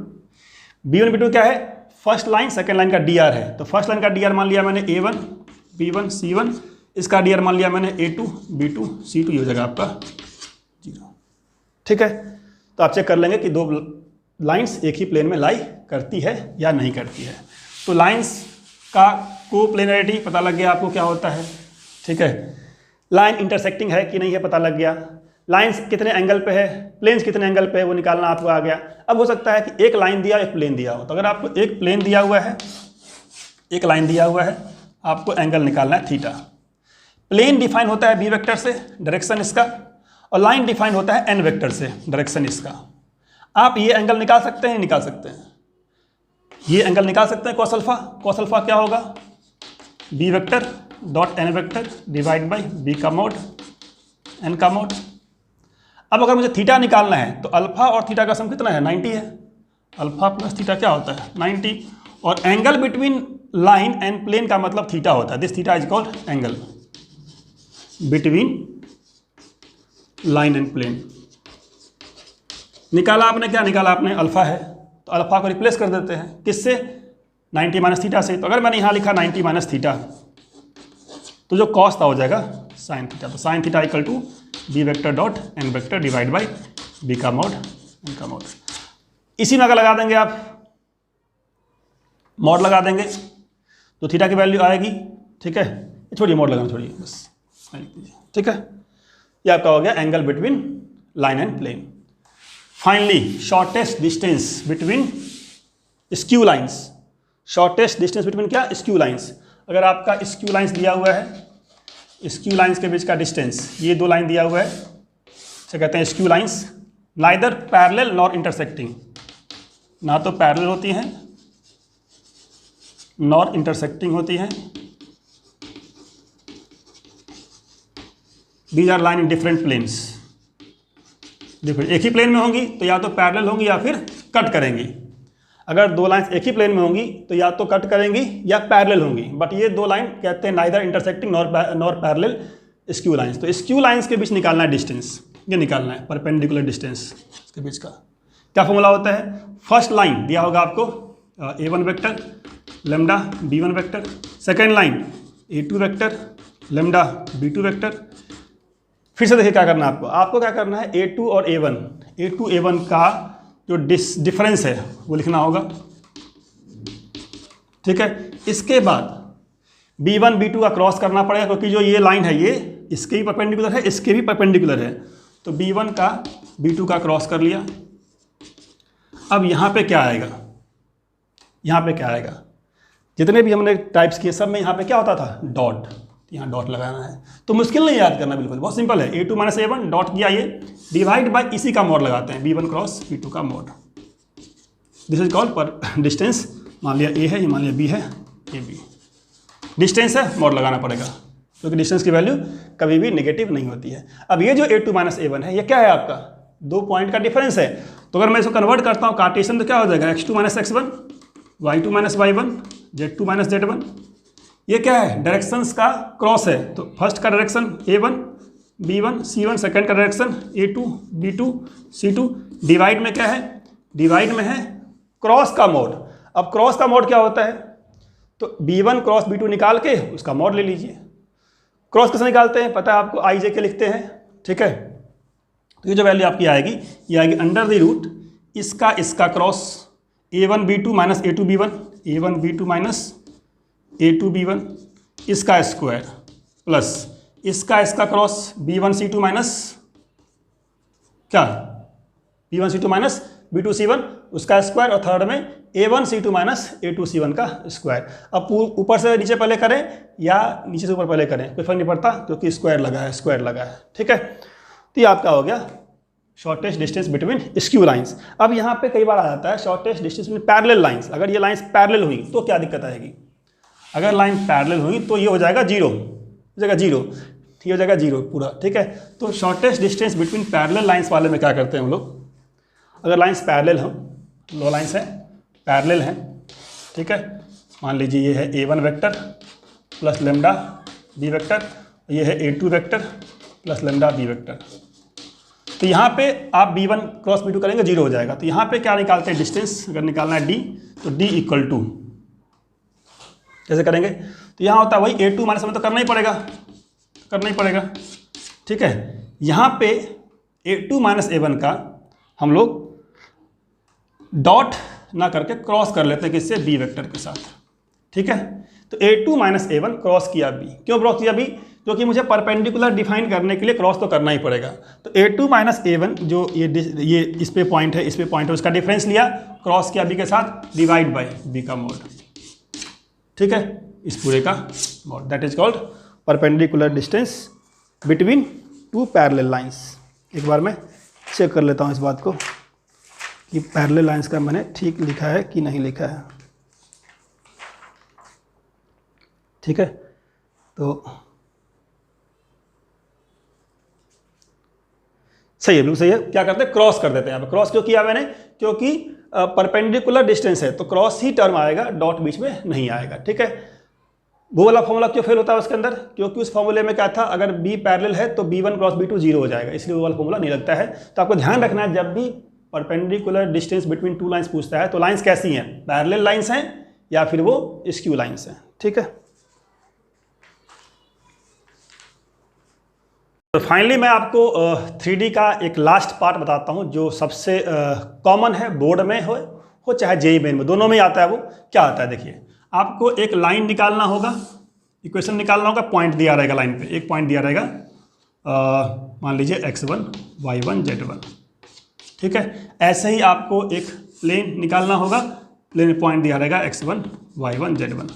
b1 b2 क्या है, फर्स्ट लाइन सेकेंड लाइन का dr है। तो फर्स्ट लाइन का dr मान लिया मैंने a1 b1 c1, इसका dr मान लिया मैंने a2 b2 c2, ये हो जाएगा आपका 0। ठीक है, तो आप चेक कर लेंगे कि 2 लाइंस एक ही प्लेन में लाई करती है या नहीं करती है। तो लाइंस का कोप्लेनरिटी पता लग गया आपको क्या होता है। ठीक है, लाइन इंटरसेक्टिंग है कि नहीं है पता लग गया। लाइंस कितने एंगल पे है, प्लेन्स कितने एंगल पे है वो निकालना आपको आ गया। अब हो सकता है कि एक लाइन दिया एक प्लेन दिया हो, तो अगर आपको एक प्लेन दिया हुआ है, एक लाइन दिया हुआ है, आपको एंगल निकालना है थीटा। प्लेन डिफाइन होता है बी वेक्टर से, डायरेक्शन इसका, और लाइन डिफाइन होता है एन वेक्टर से, डायरेक्शन इसका। आप ये एंगल निकाल सकते हैं, निकाल सकते हैं, ये एंगल निकाल सकते हैं कॉस अल्फा। कॉस अल्फा क्या होगा, B vector dot N vector divide by B का मोड एन का मोड। अब अगर मुझे थीटा निकालना है तो अल्फा और थीटा का सम कितना है, 90 है। अल्फा प्लस थीटा क्या होता है, 90। और angle between line and plane का मतलब थीटा होता है। This theta is called angle between line and plane. निकाला आपने, क्या निकाला आपने, अल्फा है, तो अल्फा को रिप्लेस कर देते हैं किससे, 90 माइनस थीटा से। तो अगर मैंने यहाँ लिखा 90 माइनस थीटा, तो जो कॉस था हो जाएगा साइन थीटा। तो sine theta equal to B vector dot N vector divide by B का मोड एन का मोड। इसी में अगर लगा देंगे आप, मोड लगा देंगे तो थीटा की वैल्यू आएगी। ठीक है, छोड़िए मोड लगाना, छोड़िए बस। ठीक है, ये आपका हो गया angle between line and plane. Finally shortest distance between skew lines. Shortest distance between क्या? Skew lines. अगर आपका स्क्यू लाइंस दिया हुआ है, स्क्यू लाइंस के बीच का डिस्टेंस, ये दो लाइन दिया हुआ है, इसे कहते हैं skew lines. Neither parallel nor intersecting, ना तो पैरेलल होती हैं नॉर इंटरसेक्टिंग होती हैं। These are line in different planes. Different, एक ही प्लेन में होंगी तो या तो पैरेलल होंगी या फिर कट करेंगी। अगर दो लाइंस एक ही प्लेन में होंगी तो या तो कट करेंगी या पैरेलल होंगी, बट ये दो लाइन कहते हैं neither intersecting nor parallel skew lines. तो स्क्यू लाइंस के बीच निकालना है डिस्टेंस, ये निकालना है परपेंडिकुलर डिस्टेंस इसके बीच का। क्या फॉर्मूला होता है? फर्स्ट लाइन दिया होगा आपको a1 vector lambda b1 vector, second line a2 vector lambda b2 vector. फिर से देखिए क्या करना है आपको क्या करना है, a2 और a1 का जो डिफरेंस है वो लिखना होगा। ठीक है, इसके बाद b1 b2 का क्रॉस करना पड़ेगा, क्योंकि जो ये लाइन है ये इसके भी परपेंडिकुलर है, इसके भी परपेंडिकुलर है। तो b1 का b2 का क्रॉस कर लिया। अब यहाँ पे क्या आएगा, यहाँ पे क्या आएगा, जितने भी हमने टाइप्स किए सब में यहाँ पे क्या होता था? डॉट। यहाँ डॉट लगाना है, तो मुश्किल नहीं याद करना, बिल्कुल बहुत सिंपल है। a2 माइनस a1 डॉट किया, ये डिवाइड बाय इसी का मोड लगाते हैं, b1 क्रॉस b2 का मोड। दिस इज कॉल्ड पर डिस्टेंस। मान लिया a है, ये मान लिया b है, ab डिस्टेंस है, मोड लगाना पड़ेगा, क्योंकि डिस्टेंस की वैल्यू कभी भी नेगेटिव नहीं होती है। अब ये जो a2 माइनस a1 है, ये क्या है आपका? दो पॉइंट का डिफरेंस है। तो अगर मैं इसको कन्वर्ट करता हूँ कार्टेशियन तो क्या हो जाएगा? x2 minus x1, y2 minus y1, z2 minus z1। ये क्या है? डायरेक्शंस का क्रॉस है। तो फर्स्ट का direction a1 b1 c1, second का direction a2 b2 c2। Divide में क्या है? डिवाइड में है क्रॉस का मोड। अब क्रॉस का मोड क्या होता है? तो b1 क्रॉस b2 निकाल के उसका मोड ले लीजिए। क्रॉस कैसे निकालते हैं पता है आपको? आई जे के लिखते हैं। ठीक है, तो ये जो वैल्यू आपकी आएगी, ये आएगी अंडर द रूट इसका cross a1 b2 minus a2 b1, a1 b2 minus a2 b1 इसका स्क्वायर प्लस इसका क्रॉस b1 c2 माइनस क्या? b1 c2 minus b2 c1 उसका स्क्वायर, और थर्ड में a1 c2 minus a2 c1 का स्क्वायर। अब ऊपर से नीचे पहले करें या नीचे से ऊपर पहले करें, कोई फर्क नहीं पड़ता, क्योंकि स्क्वायर लगा है, स्क्वायर लगा है। ठीक है, तो ये आपका हो गया shortest distance between skew lines. अब यहाँ पे कई बार आ जाता है shortest distance between parallel lines. अगर ये लाइंस पैरेलल हुई तो क्या दिक्कत आएगी? अगर लाइन पैरेलल हुई तो ये हो जाएगा जीरो, हो जाएगा जीरो, ये हो जाएगा जीरो पूरा। ठीक है, तो shortest distance between parallel lines वाले में क्या करते हैं हम लोग? अगर लाइंस पैरेलल हो, लो लाइंस है पैरेलल हैं, ठीक है, मान लीजिए ये है a1 vector plus lambda b vector, ये है a2 vector plus lambda b vector. तो यहाँ पे आप b1 क्रॉस b2 करेंगे, जीरो हो जाएगा। तो यहाँ पे क्या निकालते हैं? डिस्टेंस अगर निकालना है d, तो d इक्वल टू कैसे करेंगे? तो यहाँ होता है वही a2 माइनस में तो करना ही पड़ेगा, ठीक है। यहाँ पे a2 माइनस a1 का हम लोग डॉट ना करके क्रॉस कर लेते हैं किससे? b वेक्टर के साथ। ठीक है, तो a2 माइनस a1 क्रॉस किया b। क्यों क्रॉस किया b? क्योंकि मुझे परपेंडिकुलर डिफाइन करने के लिए क्रॉस तो करना ही पड़ेगा। तो a2 माइनस a1 जो ये इस पे पॉइंट है, इस पे पॉइंट है, उसका डिफरेंस लिया, क्रॉस किया b के साथ, डिवाइड बाय b का मोड। ठीक है, इस पूरे का mode, that is called perpendicular distance between two parallel lines. एक बार मैं चेक कर लेता हूँ इस बात को कि पैरेलल लाइंस का मैंने ठीक लिखा है कि नहीं लिखा है। ठीक है, तो सही है, बिल्कुल सही है। क्या करते हैं? क्रॉस कर देते हैं। यहाँ पे क्रॉस क्यों किया मैंने? क्योंकि परपेंडिकुलर डिस्टेंस है तो क्रॉस ही टर्म आएगा, डॉट बीच में नहीं आएगा। ठीक है, वो वाला फॉर्मूला क्यों फेल होता है उसके अंदर? क्योंकि उस फॉर्मूले में क्या था? अगर b पैरेलल है तो b1 क्रॉस b2 जीरो हो जाएगा, इसलिए वो वाला फॉर्मूला नहीं लगता है। तो आपको ध्यान रखना है, जब भी perpendicular distance between two lines पूछता है तो लाइंस कैसी हैं? पैरेलल लाइंस हैं या फिर वो स्क्यू लाइंस हैं। ठीक है, तो फाइनली मैं आपको 3D का एक लास्ट पार्ट बताता हूं जो सबसे कॉमन है, बोर्ड में हो चाहे जेईई मेन में, दोनों में आता है। वो क्या आता है? देखिए, आपको एक लाइन निकालना होगा, इक्वेशन निकालना होगा, पॉइंट दिया रहेगा लाइन पे, एक पॉइंट दिया रहेगा, मान लीजिए x1 y1 z1, ठीक है। ऐसे ही आपको एक प्लेन निकालना होगा, प्लेन में पॉइंट दिया रहेगा x1 y1 z1।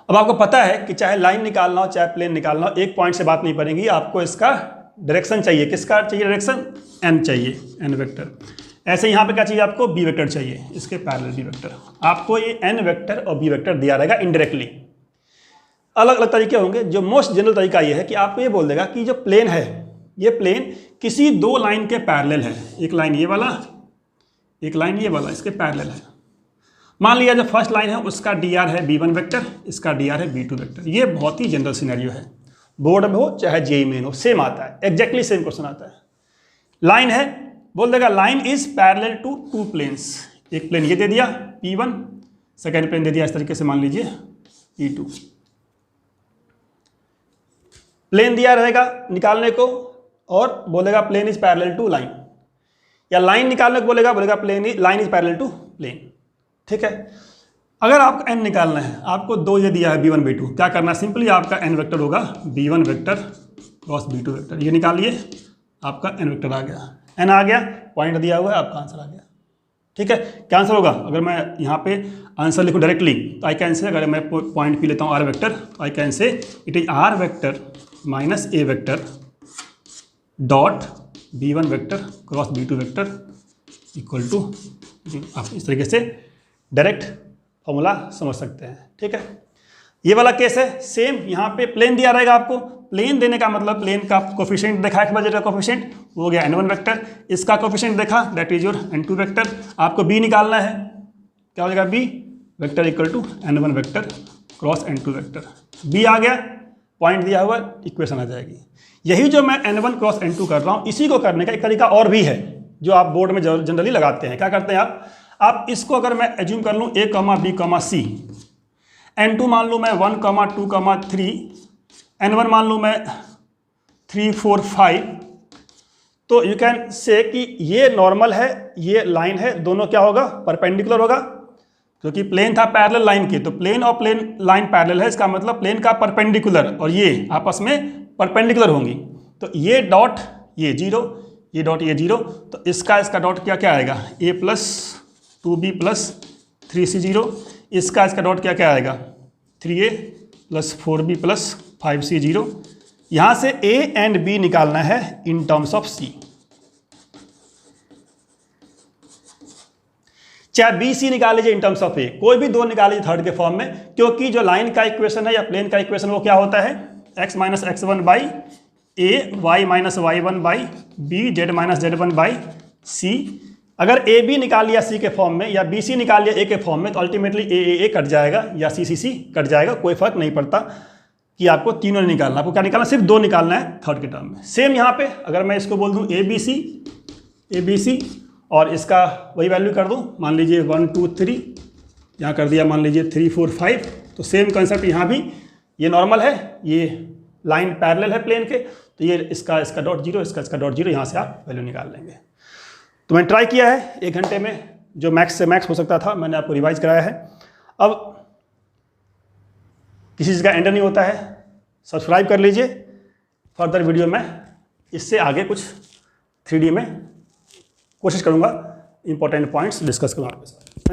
अब आपको पता है कि चाहे लाइन निकालना हो चाहे प्लेन निकालना हो, एक पॉइंट से बात नहीं बनेगी, आपको इसका डायरेक्शन चाहिए। किसका चाहिए डायरेक्शन? n चाहिए, n वेक्टर। ऐसे यहाँ पे क्या चाहिए आपको? b वेक्टर चाहिए, इसके पैरेलल b वेक्टर। आपको ये n वेक्टर और b वेक्टर दिया रहेगा इनडायरेक्टली। अलग अलग तरीके होंगे, जो मोस्ट जनरल तरीका ये है कि आपको ये बोल देगा कि जो प्लेन है, ये प्लेन किसी दो लाइन के पैरेलल है, एक लाइन ये वाला, एक लाइन ये वाला, इसके पैरेलल है। मान लिया जो फर्स्ट लाइन है उसका dr है b1 वेक्टर, इसका dr है b2 वेक्टर। ये बहुत ही जनरल सिनेरियो है, बोर्ड में हो चाहे जेईई में हो, सेम आता है, एग्जैक्टली सेम क्वेश्चन आता है। लाइन है, बोल देगा line is parallel to two planes. एक प्लेन ये दे दिया p1, सेकेंड प्लेन दे दिया इस तरीके से मान लीजिए p2। प्लेन दिया रहेगा निकालने को और बोलेगा plane is parallel to line, या लाइन निकालने को बोलेगा line is parallel to plane, ठीक है। अगर आपको n निकालना है, आपको दो ये दिया है b1 b2, क्या करना है? सिंपली आपका n वेक्टर होगा b1 vector cross b2 vector, ये निकालिए, आपका n वेक्टर आ गया, n आ गया, पॉइंट दिया हुआ है, आपका आंसर आ गया, ठीक है। क्या आंसर होगा? अगर मैं यहाँ पे आंसर लिखूँ डायरेक्टली तो आई कैन से, अगर मैं पॉइंट पी लेता हूँ r वेक्टर, तो I can say it is r vector minus a vector dot b1 vector cross b2 vector equal to, आप इस तरीके से डायरेक्ट फॉर्मूला समझ सकते हैं, ठीक है। ये वाला केस है सेम, यहाँ पे प्लेन दिया रहेगा आपको, प्लेन देने का मतलब प्लेन का कोफिशिएंट देखा, एक बजे का कोफिशिएंट वो हो गया n1 वेक्टर, इसका कोफिशिएंट देखा that is your n2 vector. आपको b निकालना है, क्या हो जाएगा? b vector equal to n1 vector cross n2 vector. b आ गया, पॉइंट दिया हुआ, इक्वेशन आ जाएगी। यही जो मैं n1 क्रॉस n2 कर रहा हूँ, इसी को करने का एक तरीका और भी है जो आप बोर्ड में जनरली लगाते हैं। क्या करते हैं आप इसको अगर मैं एज्यूम कर लूँ a, b, c, n2 मान लूँ मैं 1, 2, 3, n1 मान लूँ मैं 3, 4, 5, तो यू कैन से कि ये नॉर्मल है, ये लाइन है, दोनों क्या होगा? परपेंडिकुलर होगा, क्योंकि प्लेन था पैरेलल लाइन की, तो प्लेन और प्लेन लाइन पैरेलल है, इसका मतलब प्लेन का परपेंडिकुलर और ये आपस में परपेंडिकुलर होंगी। तो ये डॉट ये जीरो, ये डॉट ये जीरो, तो इसका डॉट क्या आएगा? a plus 2b plus 3c zero, इसका डॉट क्या आएगा? 3a plus 4b plus 5c zero. यहाँ से a एंड b निकालना है इन टर्म्स ऑफ c, चाहे बी सी निकाल लीजिए इन टर्म्स ऑफ ए, कोई भी दो निकाल लीजिए थर्ड के फॉर्म में, क्योंकि जो लाइन का इक्वेशन है या प्लेन का इक्वेशन वो क्या होता है? x minus x1 by A, Y minus y1 by B, Z minus z1 by C. अगर ए बी निकाल लिया सी के फॉर्म में या बी सी निकाल लिया ए के फॉर्म में, तो अल्टीमेटली ए कट जाएगा या सी कट जाएगा, कोई फर्क नहीं पड़ता कि आपको तीनों नहीं निकालना, आपको क्या निकालना? सिर्फ दो निकालना है थर्ड के टर्म में। सेम यहाँ पे अगर मैं इसको बोल दूँ ए बी सी और इसका वही वैल्यू कर दूँ, मान लीजिए 1, 2, 3, यहाँ कर दिया मान लीजिए 3, 4, 5, तो सेम कंसेप्ट यहाँ भी, ये नॉर्मल है, ये लाइन पैरेलल है प्लेन के, तो ये इसका डॉट जीरो, इसका डॉट जीरो, यहाँ से आप वैल्यू निकाल लेंगे। तो मैंने ट्राई किया है 1 घंटे में, जो मैक्स से मैक्स हो सकता था मैंने आपको रिवाइज कराया है। अब किसी चीज़ का एंड नहीं होता है, सब्सक्राइब कर लीजिए, फर्दर वीडियो में इससे आगे कुछ 3D में कोशिश करूँगा, इंपॉर्टेंट पॉइंट्स डिस्कस करूँ आपके साथ।